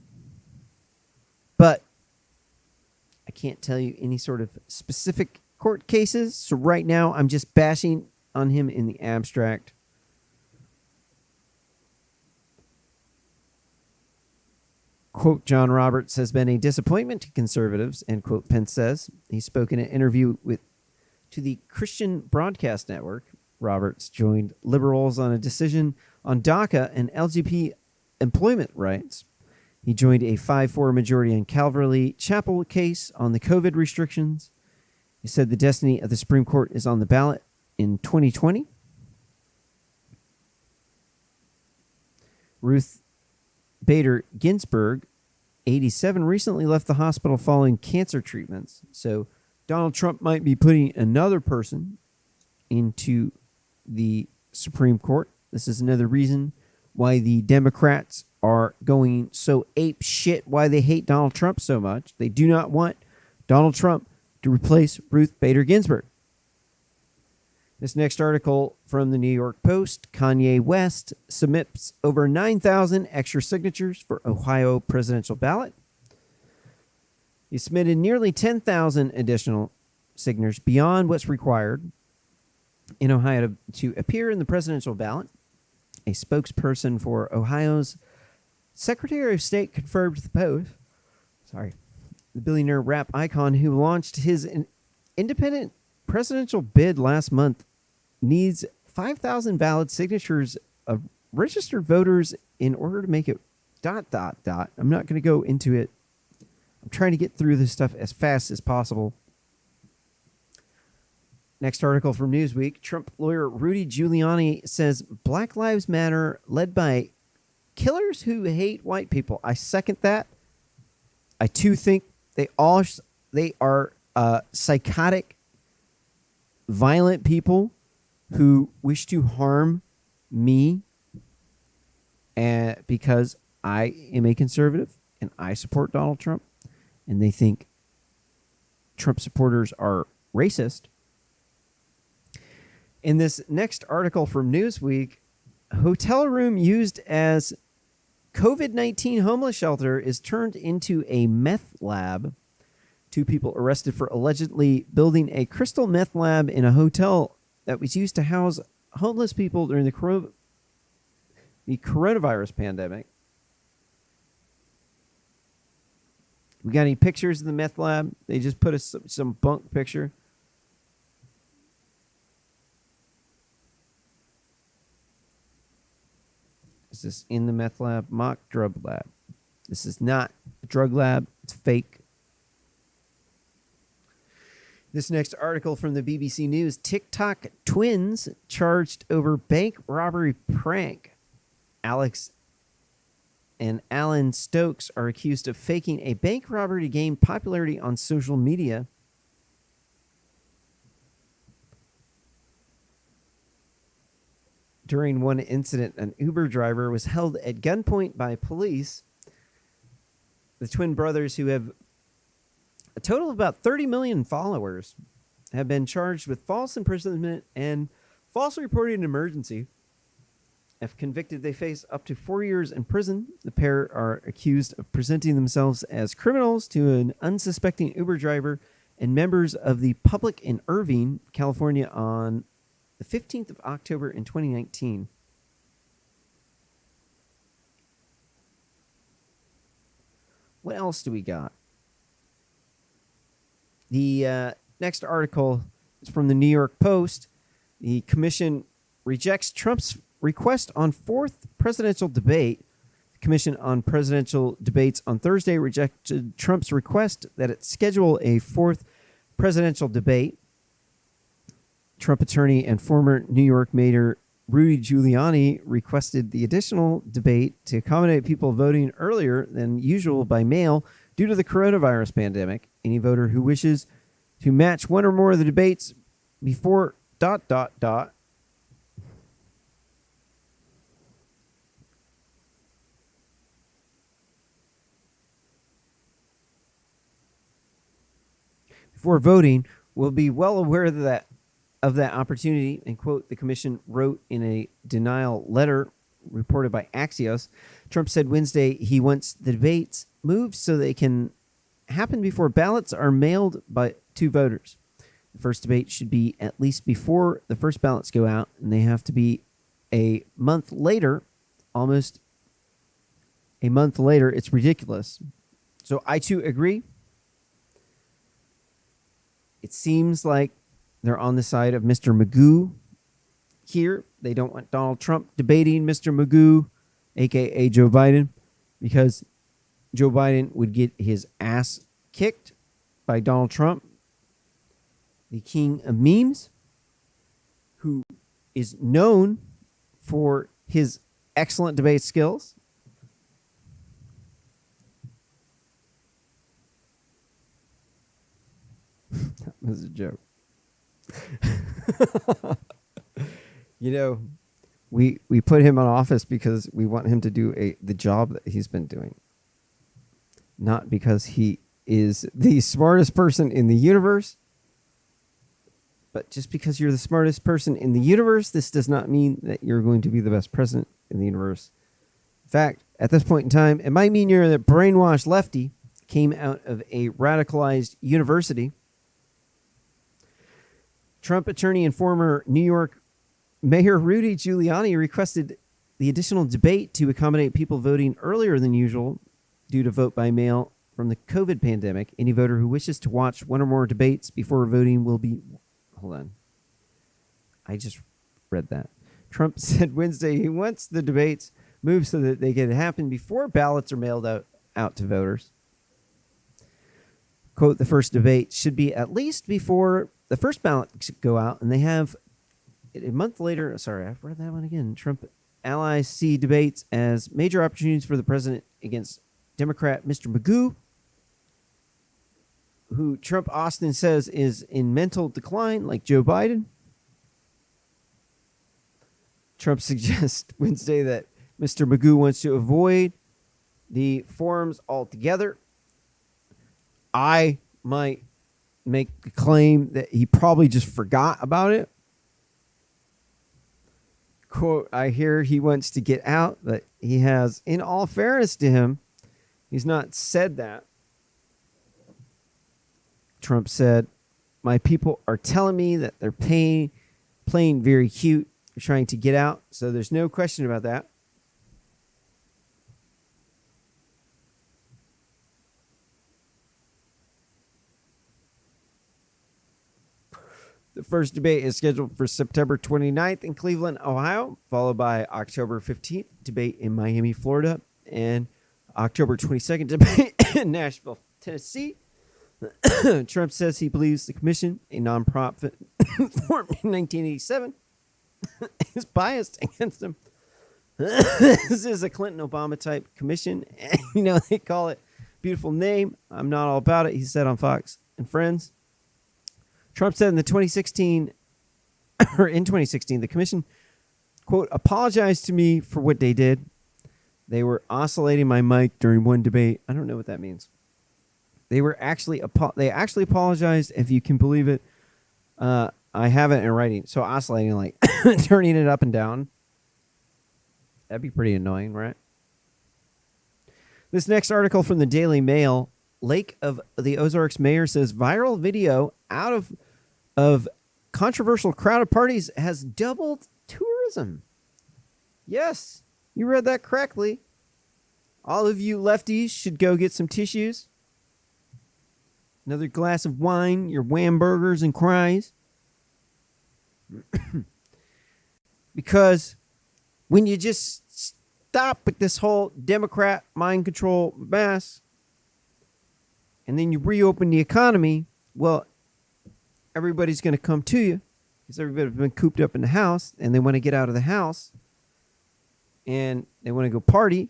Speaker 1: But I can't tell you any sort of specific court cases, so right now I'm just bashing on him in the abstract. Quote, John Roberts has been a disappointment to conservatives, end quote, Pence says. He spoke in an interview to the Christian Broadcast Network. Roberts joined liberals on a decision on DACA and LGBT employment rights. He joined a 5-4 majority on Calvary Chapel case on the COVID restrictions. He said the destiny of the Supreme Court is on the ballot in 2020. Ruth Bader Ginsburg, 87, recently left the hospital following cancer treatments. So Donald Trump might be putting another person into the Supreme Court. This is another reason why the Democrats are going so ape shit, why they hate Donald Trump so much. They do not want Donald Trump to replace Ruth Bader Ginsburg. This next article from the New York Post, Kanye West submits over 9,000 extra signatures for Ohio presidential ballot. He submitted nearly 10,000 additional signatures beyond what's required in Ohio to appear in the presidential ballot. A spokesperson for Ohio's Secretary of State confirmed to the Post, the billionaire rap icon who launched his independent presidential bid last month needs 5,000 valid signatures of registered voters in order to make it ... I'm not going to go into it. I'm trying to get through this stuff as fast as possible. Next article from Newsweek. Trump lawyer Rudy Giuliani says Black Lives Matter led by killers who hate white people. I second that. I too think they are psychotic, violent people who wish to harm me, and because I am a conservative and I support Donald Trump, and they think Trump supporters are racist. In this next article from Newsweek, a hotel room used as COVID-19 homeless shelter is turned into a meth lab. 2 people arrested for allegedly building a crystal meth lab in a hotel that was used to house homeless people during the coronavirus pandemic. We got any pictures of the meth lab? They just put some bunk picture. Is this in the meth lab? Mock drug lab. This is not a drug lab. It's fake. This next article from the BBC News, TikTok twins charged over bank robbery prank. Alex and Alan Stokes are accused of faking a bank robbery to gain popularity on social media. During one incident, an Uber driver was held at gunpoint by police. The twin brothers, who have a total of about 30 million followers, have been charged with false imprisonment and falsely reporting an emergency. If convicted, they face up to 4 years in prison. The pair are accused of presenting themselves as criminals to an unsuspecting Uber driver and members of the public in Irvine, California, on the 15th of October in 2019. What else do we got? The next article is from the New York Post. The commission rejects Trump's request on fourth presidential debate. The Commission on Presidential Debates on Thursday rejected Trump's request that it schedule a fourth presidential debate. Trump attorney and former New York Mayor Rudy Giuliani requested the additional debate to accommodate people voting earlier than usual by mail due to the coronavirus pandemic. Any voter who wishes to match one or more of the debates before ... before voting will be well aware of that opportunity, and quote, the commission wrote in a denial letter reported by Axios. Trump said Wednesday he wants the debates moved so they can happen before ballots are mailed to voters. The first debate should be at least before the first ballots go out, and they have to be a month later, almost a month later. It's ridiculous. So I too agree. It seems like they're on the side of Mr. Magoo here. They don't want Donald Trump debating Mr. Magoo, a.k.a. Joe Biden, because Joe Biden would get his ass kicked by Donald Trump, the king of memes, who is known for his excellent debate skills. That was a joke. You know, we put him in office because we want him to do the job that he's been doing, not because he is the smartest person in the universe. But just because you're the smartest person in the universe, this does not mean that you're going to be the best president in the universe. In fact, at this point in time, it might mean you're the brainwashed lefty, came out of a radicalized university. Trump attorney and former New York Mayor Rudy Giuliani requested the additional debate to accommodate people voting earlier than usual due to vote by mail from the COVID pandemic. Any voter who wishes to watch one or more debates before voting will be... Hold on. I just read that. Trump said Wednesday he wants the debates moved so that they can happen before ballots are mailed out to voters. Quote, the first debate should be at least before the first ballots go out, and they have a month later. Sorry, I've read that one again. Trump allies see debates as major opportunities for the president against Democrat Mr. Magoo, who Trump Austin says is in mental decline, like Joe Biden. Trump suggests Wednesday that Mr. Magoo wants to avoid the forums altogether. I might make the claim that he probably just forgot about it. Quote, I hear he wants to get out, but he has, in all fairness to him, he's not said that. Trump said, my people are telling me that they're playing very cute. They're trying to get out, so there's no question about that. The first debate is scheduled for September 29th in Cleveland, Ohio, followed by October 15th debate in Miami, Florida, and October 22nd debate in Nashville, Tennessee. Trump says he believes the commission, a nonprofit formed in 1987, is biased against him. This is a Clinton-Obama type commission. They call it beautiful name. I'm not all about it, he said on Fox and Friends. Trump said in 2016, the commission, quote, apologized to me for what they did. They were oscillating my mic during one debate. I don't know what that means. They actually apologized, if you can believe it. I have it in writing. So oscillating, like turning it up and down. That'd be pretty annoying, right? This next article from the Daily Mail, Lake of the Ozarks mayor says viral video out of controversial crowded parties has doubled tourism. Yes, you read that correctly. All of you lefties should go get some tissues. Another glass of wine, your wham burgers and cries. Because when you just stop with this whole Democrat mind control mess, and then you reopen the economy, well, everybody's going to come to you because everybody's been cooped up in the house and they want to get out of the house and they want to go party.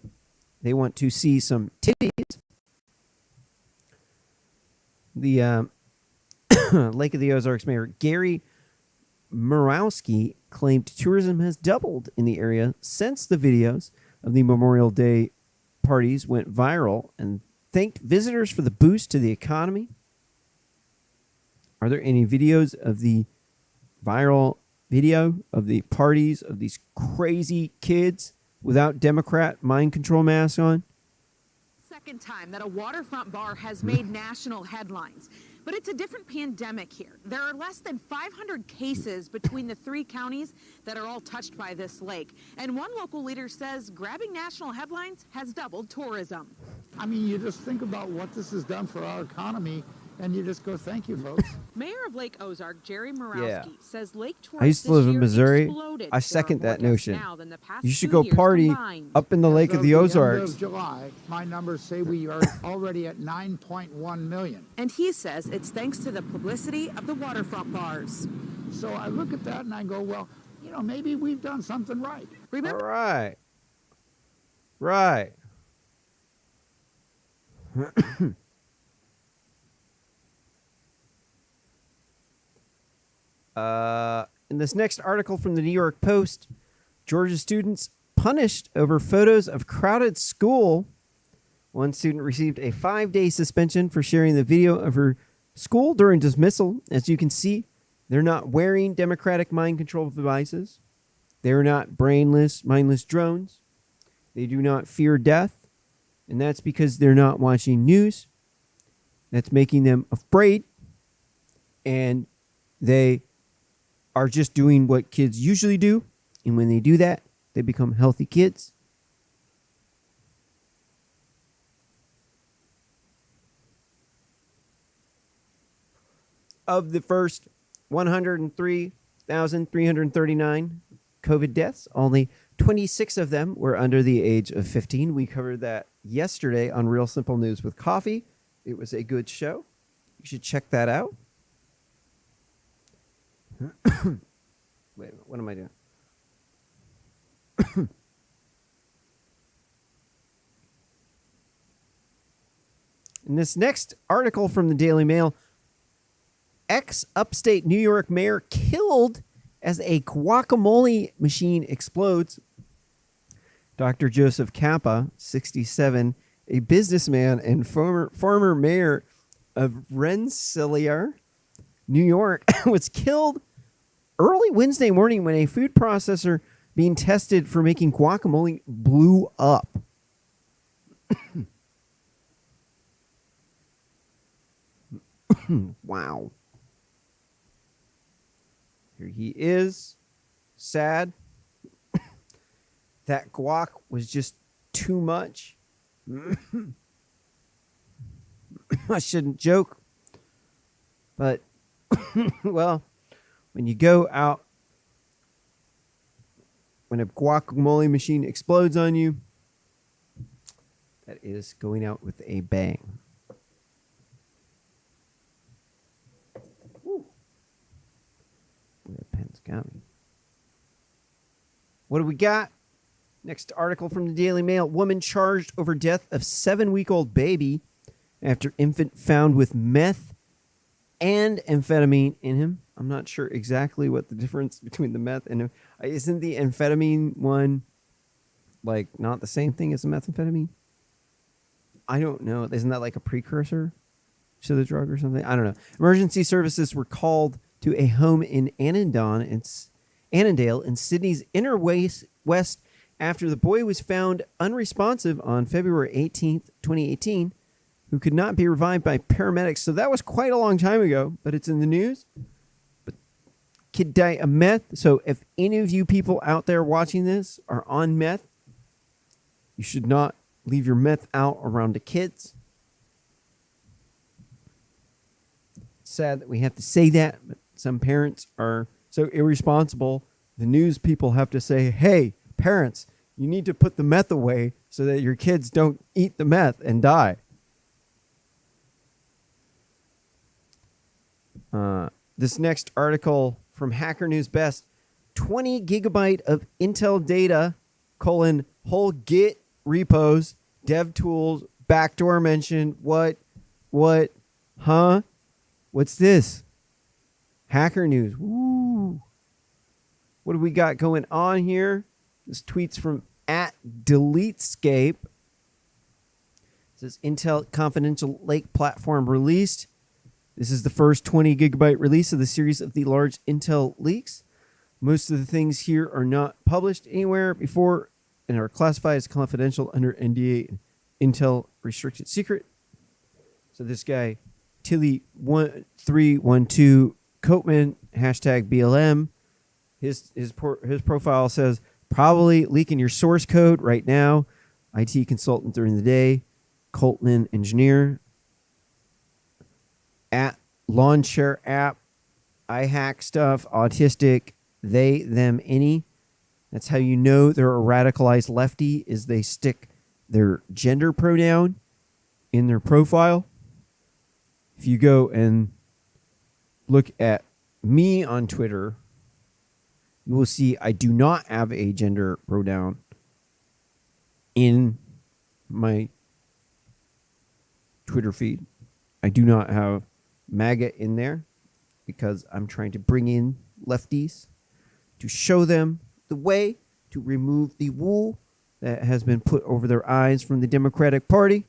Speaker 1: They want to see some titties. The Lake of the Ozarks mayor, Gary Murawski, claimed tourism has doubled in the area since the videos of the Memorial Day parties went viral and thanked visitors for the boost to the economy. Are there any videos of the viral video of the parties of these crazy kids without Democrat mind control masks on?
Speaker 21: Second time that a waterfront bar has made national headlines. But it's a different pandemic here. There are less than 500 cases between the 3 counties that are all touched by this lake. And one local leader says grabbing national headlines has doubled tourism.
Speaker 22: I mean, you just think about what this has done for our economy, and you just go, thank you, folks.
Speaker 21: Mayor of Lake Ozark, Jerry Murawski, says lake tourism
Speaker 1: I used to live in Missouri. I second that notion. You should go party up in the Lake of the Ozarks.
Speaker 22: As of July, my numbers say we are already at 9.1 million.
Speaker 21: And he says it's thanks to the publicity of the waterfront bars.
Speaker 22: So I look at that and I go, well, maybe we've done something right.
Speaker 21: Remember?
Speaker 1: All right. Right. In this next article from the New York Post, Georgia students punished over photos of crowded school. One student received a 5-day suspension for sharing the video of her school during dismissal. As you can see, they're not wearing Democratic mind control devices. They're not brainless, mindless drones. They do not fear death. And that's because they're not watching news. That's making them afraid. And they are just doing what kids usually do. And when they do that, they become healthy kids. Of the first 103,339 COVID deaths, only 26 of them were under the age of 15. We covered that yesterday on Real Simple News with Coffee. It was a good show. You should check that out. Wait, what am I doing? In this next article from the Daily Mail, ex-upstate New York mayor killed as a guacamole machine explodes. Dr. Joseph Kappa, 67, a businessman and former mayor of Rensselaer, New York, was killed early Wednesday morning when a food processor being tested for making guacamole blew up. Wow. Here he is. Sad. That guac was just too much. I shouldn't joke. But, well, when you go out, when a guacamole machine explodes on you, that is going out with a bang. Woo. That pen's got me. What do we got? Next article from the Daily Mail. Woman charged over death of 7-week-old baby after infant found with meth and amphetamine in him. I'm not sure exactly what the difference between the meth and... Isn't the amphetamine one, like, not the same thing as the methamphetamine? I don't know. Isn't that like a precursor to the drug or something? I don't know. Emergency services were called to a home in Annandale in Sydney's inner west after the boy was found unresponsive on February 18th, 2018, who could not be revived by paramedics. So that was quite a long time ago, but it's in the news. But kid died of meth. So if any of you people out there watching this are on meth, you should not leave your meth out around the kids. It's sad that we have to say that, but some parents are so irresponsible. The news people have to say, hey, parents, you need to put the meth away so that your kids don't eat the meth and die. This next article from Hacker News Best, 20 gigabyte of Intel data, whole Git repos, dev tools, backdoor mentioned. What, huh? What's this? Hacker News. Woo. What do we got going on here? This tweet's from @DeleteScape. It says Intel Confidential Lake platform released. This is the first 20 gigabyte release of the series of the large Intel leaks. Most of the things here are not published anywhere before and are classified as confidential under NDA and Intel restricted secret. So this guy, Tilly1312 Coatman, #BLM, his profile says, probably leaking your source code right now. IT consultant during the day. Coltman engineer. Lawn share app. I hack stuff. Autistic. They, them, any. That's how you know they're a radicalized lefty, is they stick their gender pronoun in their profile. If you go and look at me on Twitter, you will see I do not have a gender pronoun in my Twitter feed. I do not have MAGA in there because I'm trying to bring in lefties to show them the way to remove the wool that has been put over their eyes from the Democratic Party.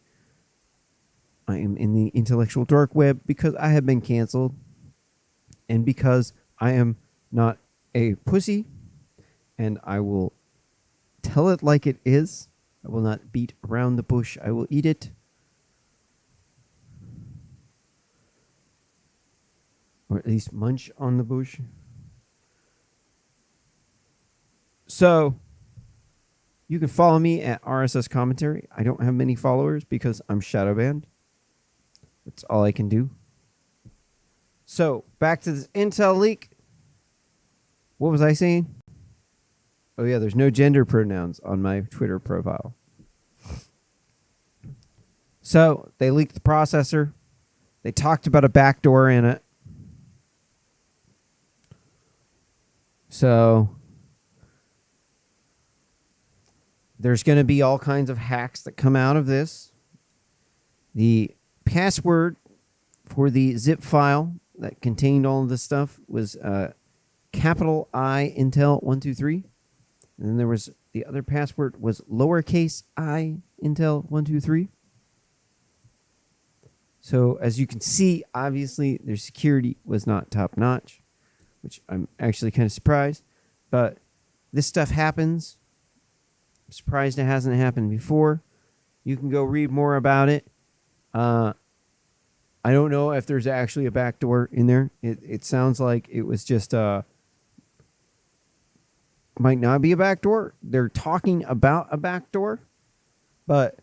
Speaker 1: I am in the intellectual dark web because I have been canceled and because I am not a pussy, and I will tell it like it is. I will not beat around the bush. I will eat it. Or at least munch on the bush. So, you can follow me at RSS Commentary. I don't have many followers because I'm shadow banned. That's all I can do. So, back to this Intel leak. What was I saying? Oh yeah, there's no gender pronouns on my Twitter profile. So, they leaked the processor. They talked about a backdoor in it. So, there's going to be all kinds of hacks that come out of this. The password for the zip file that contained all of this stuff was capital I Intel 123. And then there was the other password was lowercase I Intel 123. So as you can see, obviously their security was not top notch, which I'm actually kind of surprised. But this stuff happens. I'm surprised it hasn't happened before. You can go read more about it. I don't know if there's actually a backdoor in there. It sounds like it was just might not be a backdoor. They're talking about a backdoor, but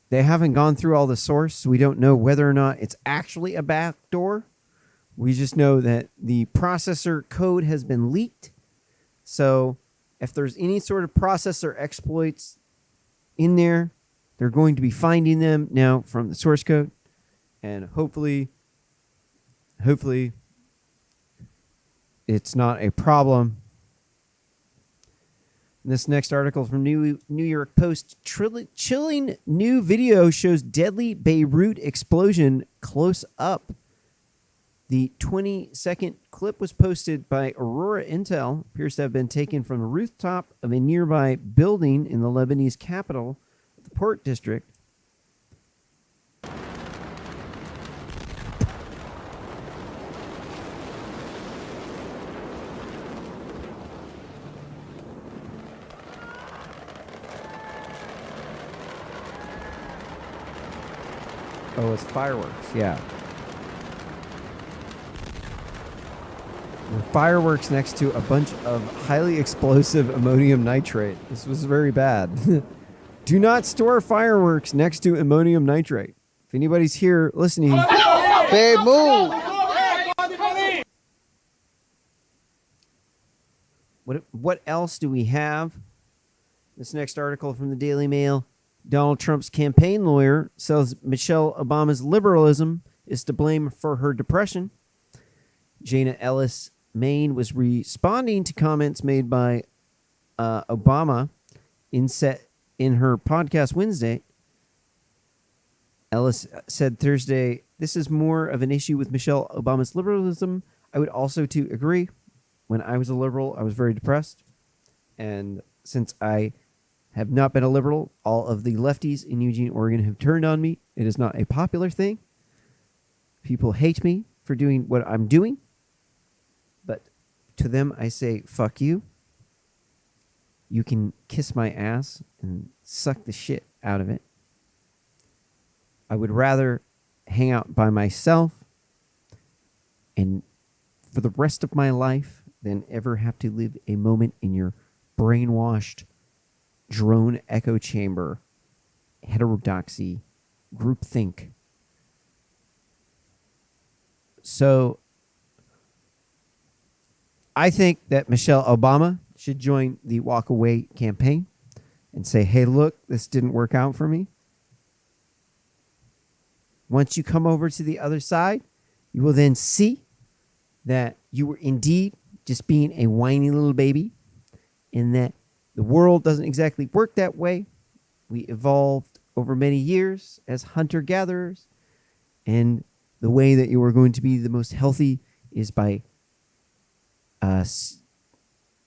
Speaker 1: they haven't gone through all the source, so we don't know whether or not it's actually a backdoor. We just know that the processor code has been leaked. So if there's any sort of processor exploits in there, they're going to be finding them now from the source code. And hopefully it's not a problem. This next article from New York Post. Chilling new video shows deadly Beirut explosion close up. The 20-second clip was posted by Aurora Intel. Appears to have been taken from the rooftop of a nearby building in the Lebanese capital, the Port District. Oh, it's fireworks, yeah. There were fireworks next to a bunch of highly explosive ammonium nitrate. This was very bad. Do not store fireworks next to ammonium nitrate. If anybody's here listening, they move. What else do we have? This next article from the Daily Mail. Donald Trump's campaign lawyer says Michelle Obama's liberalism is to blame for her depression. Jana Ellis Maine was responding to comments made by Obama in her podcast Wednesday. Ellis said Thursday, "This is more of an issue with Michelle Obama's liberalism. I would also to agree. When I was a liberal, I was very depressed. And since I have not been a liberal, all of the lefties in Eugene, Oregon have turned on me. It is not a popular thing. People hate me for doing what I'm doing. But to them, I say, fuck you. You can kiss my ass and suck the shit out of it. I would rather hang out by myself and for the rest of my life than ever have to live a moment in your brainwashed drone echo chamber, heterodoxy, groupthink." So I think that Michelle Obama should join the Walk Away campaign and say, hey, look, this didn't work out for me. Once you come over to the other side, you will then see that you were indeed just being a whiny little baby, and that the world doesn't exactly work that way. We evolved over many years as hunter-gatherers, and the way that you are going to be the most healthy is by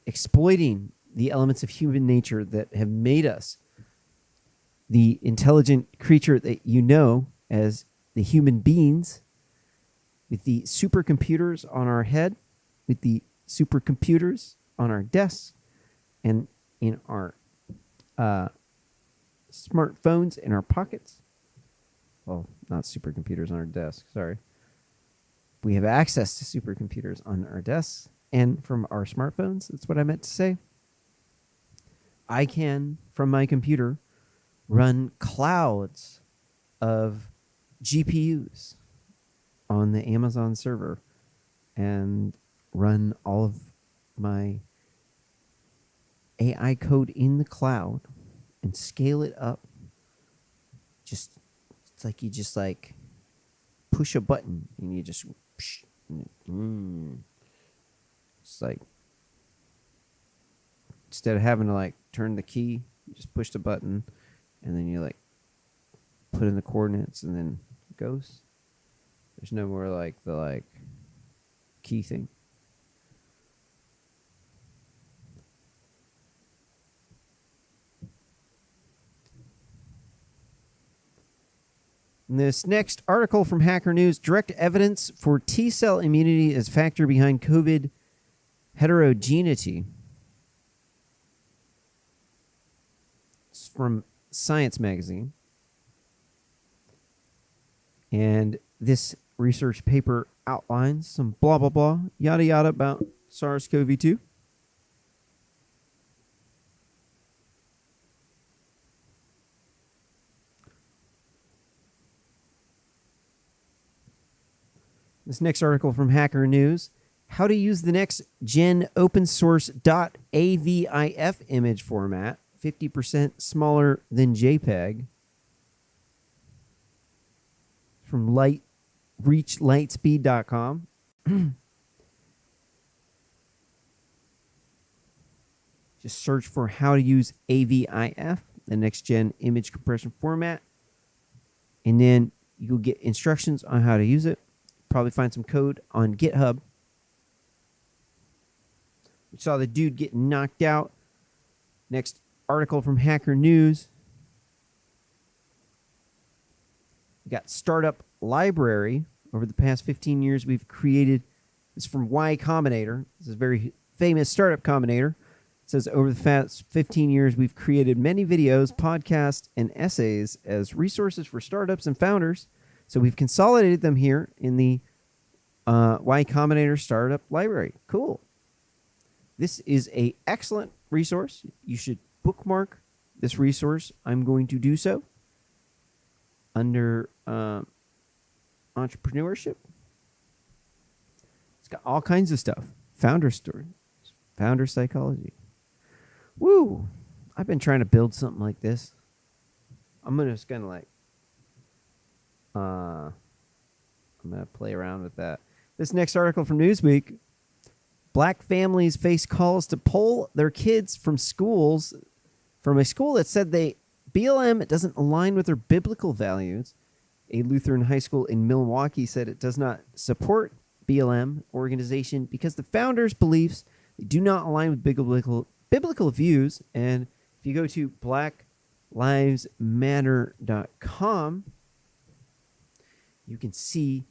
Speaker 1: exploiting the elements of human nature that have made us the intelligent creature that you know as the human beings, with the supercomputers on our head, with the supercomputers on our desks, and in our smartphones in our pockets. Well, not supercomputers on our desks, sorry. We have access to supercomputers on our desks and from our smartphones. That's what I meant to say. I can, from my computer, run clouds of GPUs on the Amazon server and run all of my AI code in the cloud and scale it up. It's like you just like push a button and you just it's like instead of having to like turn the key, you just push the button and then you like put in the coordinates and then it goes. There's no more like the key thing. This next article from Hacker News, direct evidence for T-cell immunity as factor behind COVID heterogeneity. It's from Science Magazine. And this research paper outlines some blah, blah, blah, yada, yada about SARS-CoV-2. This next article from Hacker News: how to use the next gen open source .avif image format, 50% smaller than JPEG. From reachlightspeed.com. Just search for how to use AVIF, the next gen image compression format. And then you'll get instructions on how to use it. Probably find some code on GitHub. We saw the dude get knocked out. Next article from Hacker News. We got Startup Library. Over the past 15 years, we've created, this is from Y Combinator. This is a very famous startup combinator. It says, over the past 15 years, we've created many videos, podcasts, and essays as resources for startups and founders. So we've consolidated them here in the Y Combinator Startup Library. Cool. This is an excellent resource. You should bookmark this resource. I'm going to do so under entrepreneurship. It's got all kinds of stuff. Founder stories, founder psychology. Woo! I've been trying to build something like this. I'm just gonna I'm gonna play around with that. This next article from Newsweek: Black families face calls to pull their kids from schools, from a school that said BLM doesn't align with their biblical values. A Lutheran high school in Milwaukee said it does not support BLM organization because the founders' beliefs do not align with biblical views. And if you go to blacklivesmatter.com, you can see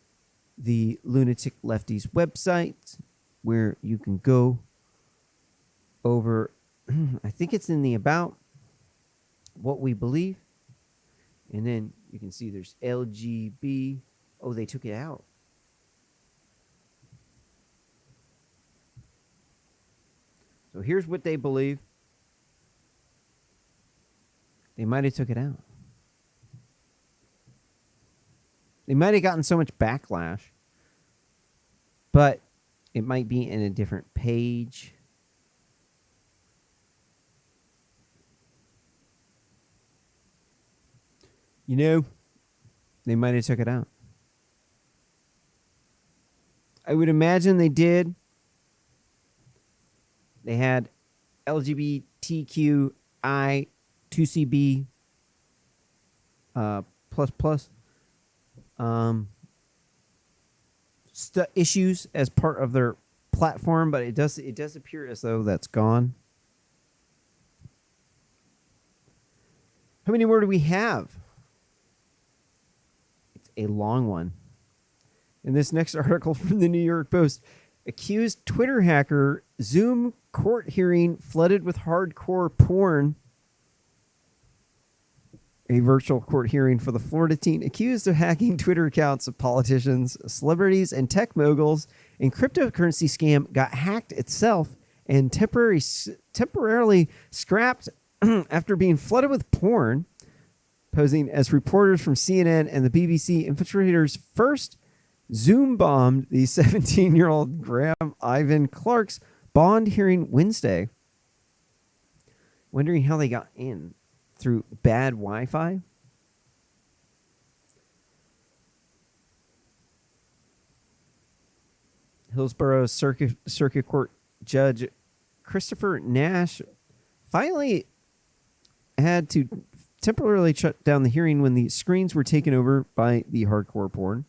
Speaker 1: the Lunatic Lefties website where you can go over, I think it's in the about, what we believe. And then you can see there's LGB. Oh, they took it out. So here's what they believe. They might have took it out. They might have gotten so much backlash, but it might be in a different page. You know, they might have took it out. I would imagine they did. They had LGBTQI 2CB plus issues as part of their platform, but it does appear as though that's gone. How many more do we have? It's a long one. In this next article from the New York Post: accused Twitter hacker Zoom court hearing flooded with hardcore porn. A virtual court hearing for the Florida teen accused of hacking Twitter accounts of politicians, celebrities, and tech moguls in cryptocurrency scam got hacked itself and temporarily scrapped after being flooded with porn. Posing as reporters from CNN and the BBC, infiltrators first Zoom bombed the 17-year-old Graham Ivan Clark's bond hearing Wednesday, wondering how they got in. Through bad Wi-Fi? Hillsborough Circuit Court Judge Christopher Nash finally had to temporarily shut down the hearing when the screens were taken over by the hardcore porn.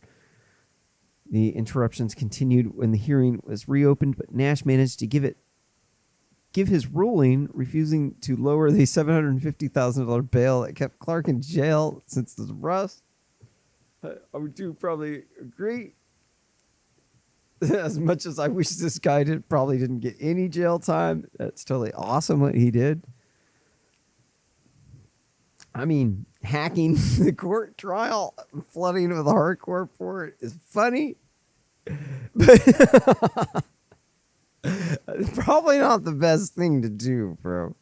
Speaker 1: The interruptions continued when the hearing was reopened, but Nash managed to give his ruling, refusing to lower the $750,000 bail that kept Clark in jail since the arrest. I would probably agree. As much as I wish this guy probably didn't get any jail time, that's totally awesome what he did. I mean, hacking the court trial, flooding with hardcore porn is funny, but probably not the best thing to do, bro.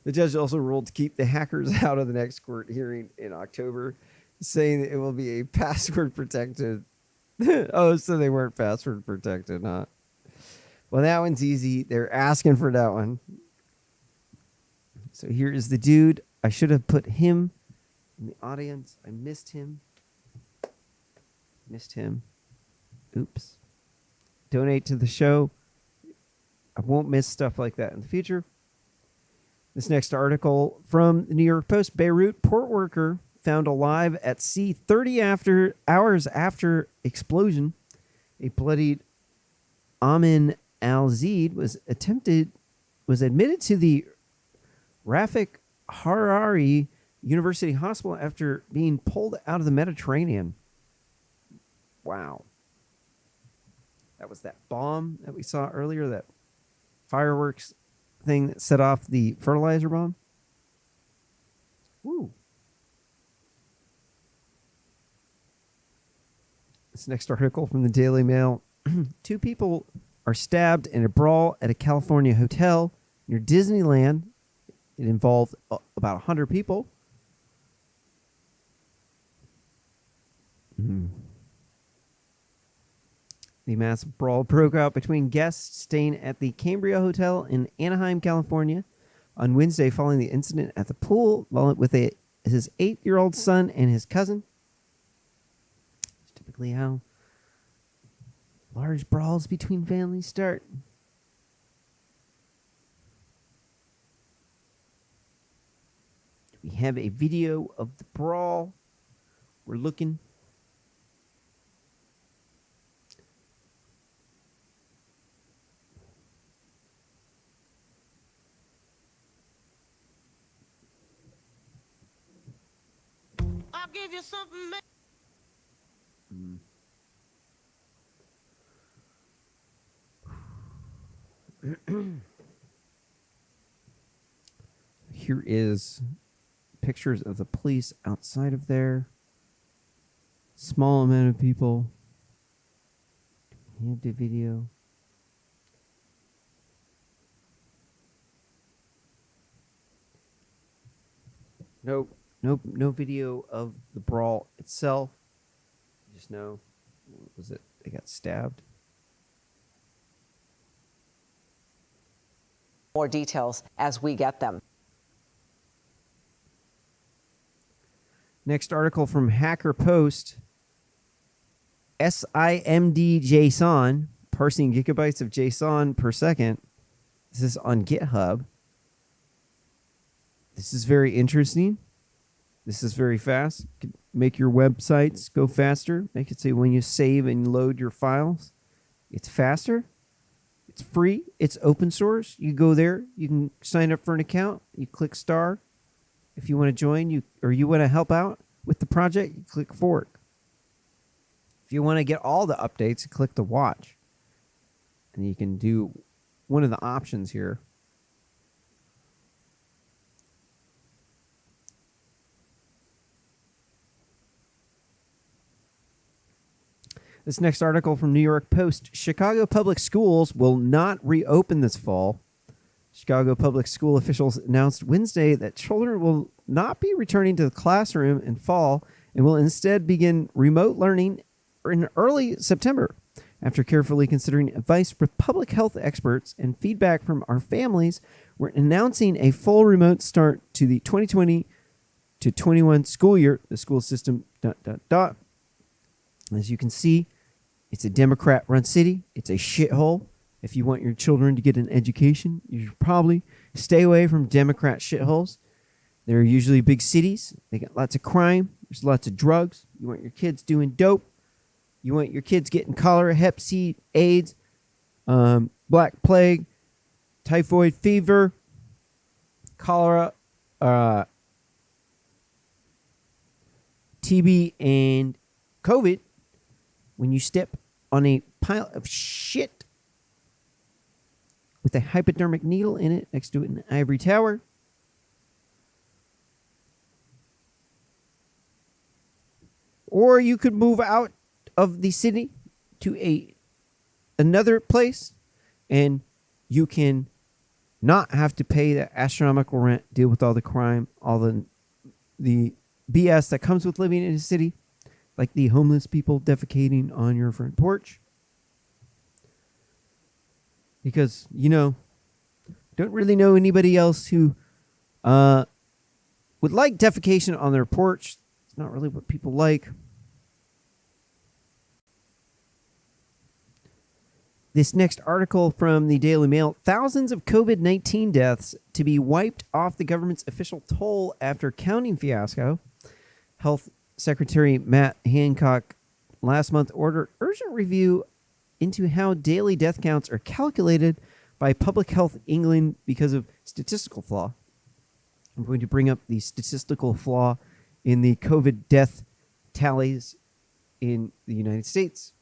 Speaker 1: The judge also ruled to keep the hackers out of the next court hearing in October, saying that it will be a password protected Oh, so they weren't password protected, huh? Well, that one's easy. They're asking for that one. So here is the dude. I should have put him in the audience. I missed him. Oops. Donate to the show. I won't miss stuff like that in the future. This next article from the New York Post: Beirut port worker found alive at sea 30 hours after explosion. A bloodied Amin Al-Zaid was admitted to the Rafik Hariri University Hospital after being pulled out of the Mediterranean. Wow. That was that bomb that we saw earlier, that fireworks thing that set off the fertilizer bomb. Woo. This next article from the Daily Mail. 2 people are stabbed in a brawl at a California hotel near Disneyland. It involved about 100 people. The massive brawl broke out between guests staying at the Cambria Hotel in Anaheim, California, on Wednesday following the incident at the pool with his 8-year-old son and his cousin. It's typically how large brawls between families start. We have a video of the brawl. We're looking.
Speaker 9: I'll give you something.
Speaker 1: Here is pictures of the police outside of there. Small amount of people. Have the video. Nope. No video of the brawl itself. Just know, what was it? They got stabbed.
Speaker 4: More details as we get them.
Speaker 1: Next article from Hacker Post. SIMD JSON, parsing gigabytes of JSON per second. This is on GitHub. This is very interesting. This is very fast. Could make your websites go faster. Make it say when you save and load your files, it's faster. It's free. It's open source. You go there. You can sign up for an account. You click star. If you want to join, you want to help out with the project, you click fork. If you want to get all the updates, you click the watch. And you can do one of the options here. This next article from New York Post. Chicago public schools will not reopen this fall. Chicago public school officials announced Wednesday that children will not be returning to the classroom in fall and will instead begin remote learning in early September. After carefully considering advice from public health experts and feedback from our families, we're announcing a full remote start to the 2020 to 21 school year. The school system, ... As you can see, it's a Democrat-run city. It's a shithole. If you want your children to get an education, you should probably stay away from Democrat shitholes. They're usually big cities. They got lots of crime. There's lots of drugs. You want your kids doing dope. You want your kids getting cholera, hep C, AIDS, black plague, typhoid fever, cholera, TB, and COVID. When you step on a pile of shit with a hypodermic needle in it next to it in an ivory tower, or you could move out of the city to another place, and you can not have to pay the astronomical rent, deal with all the crime, all the BS that comes with living in a city. like the homeless people defecating on your front porch. Because, don't really know anybody else who would like defecation on their porch. It's not really what people like. This next article from the Daily Mail, thousands of COVID-19 deaths to be wiped off the government's official toll after counting fiasco. Health Secretary Matt Hancock last month ordered urgent review into how daily death counts are calculated by Public Health England because of statistical flaw. I'm going to bring up the statistical flaw in the COVID death tallies in the United States,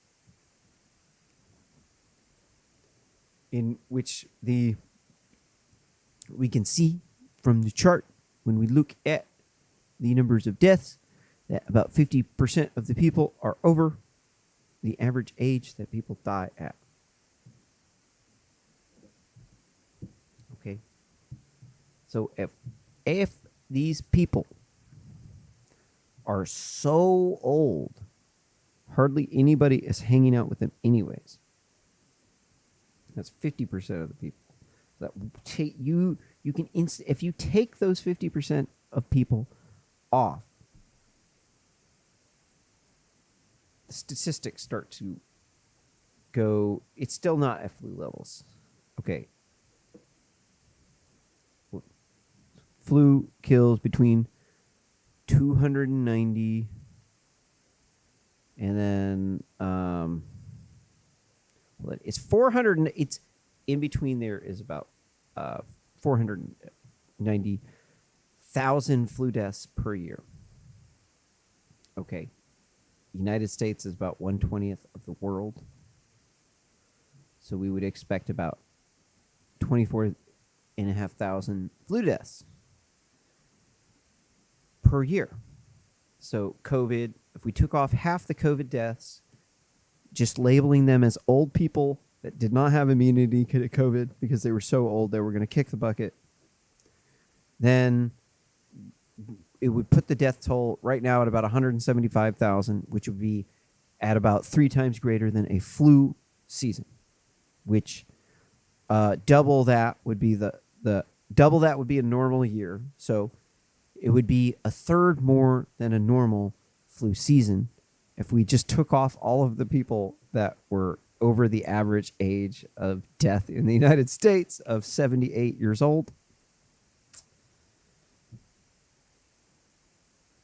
Speaker 1: in which we can see from the chart when we look at the numbers of deaths that about 50% of the people are over the average age that people die at. Okay. So if these people are so old, hardly anybody is hanging out with them anyways. That's 50% of the people. That you can if you take those 50% of people off, the statistics start to go. It's still not at flu levels. Okay. Flu kills between 290 and then it's 400. It's in between. There is about 490,000 flu deaths per year. Okay, United States is about 1/20th of the world, so we would expect about 24,500 flu deaths per year. So COVID, if we took off half the COVID deaths, just labeling them as old people that did not have immunity to COVID because they were so old they were going to kick the bucket, then it would put the death toll right now at about 175,000, which would be at about 3 times greater than a flu season, which double that would be double that would be a normal year. So it would be a third more than a normal flu season if we just took off all of the people that were over the average age of death in the United States of 78 years old.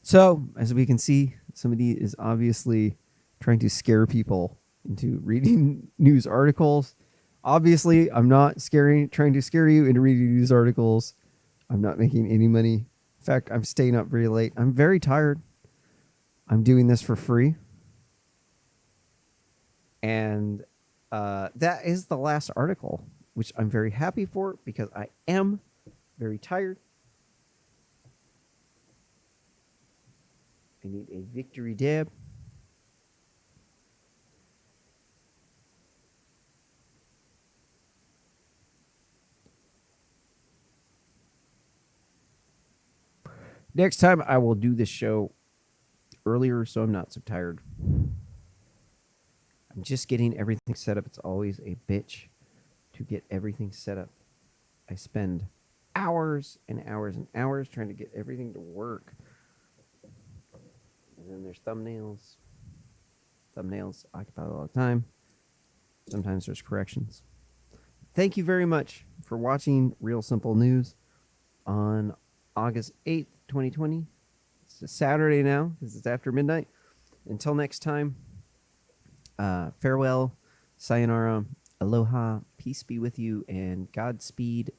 Speaker 1: So, as we can see, somebody is obviously trying to scare people into reading news articles. Obviously, I'm not trying to scare you into reading news articles. I'm not making any money. In fact, I'm staying up very late. I'm very tired. I'm doing this for free. And that is the last article, which I'm very happy for because I am very tired. I need a victory dab. Next time I will do this show earlier so I'm not so tired. I'm just getting everything set up. It's always a bitch to get everything set up. I spend hours and hours and hours trying to get everything to work. And then there's thumbnails. Thumbnails occupy a lot of time. Sometimes there's corrections. Thank you very much for watching Real Simple News on August 8th, 2020. It's a Saturday now because it's after midnight. Until next time, farewell, sayonara, aloha, peace be with you, and Godspeed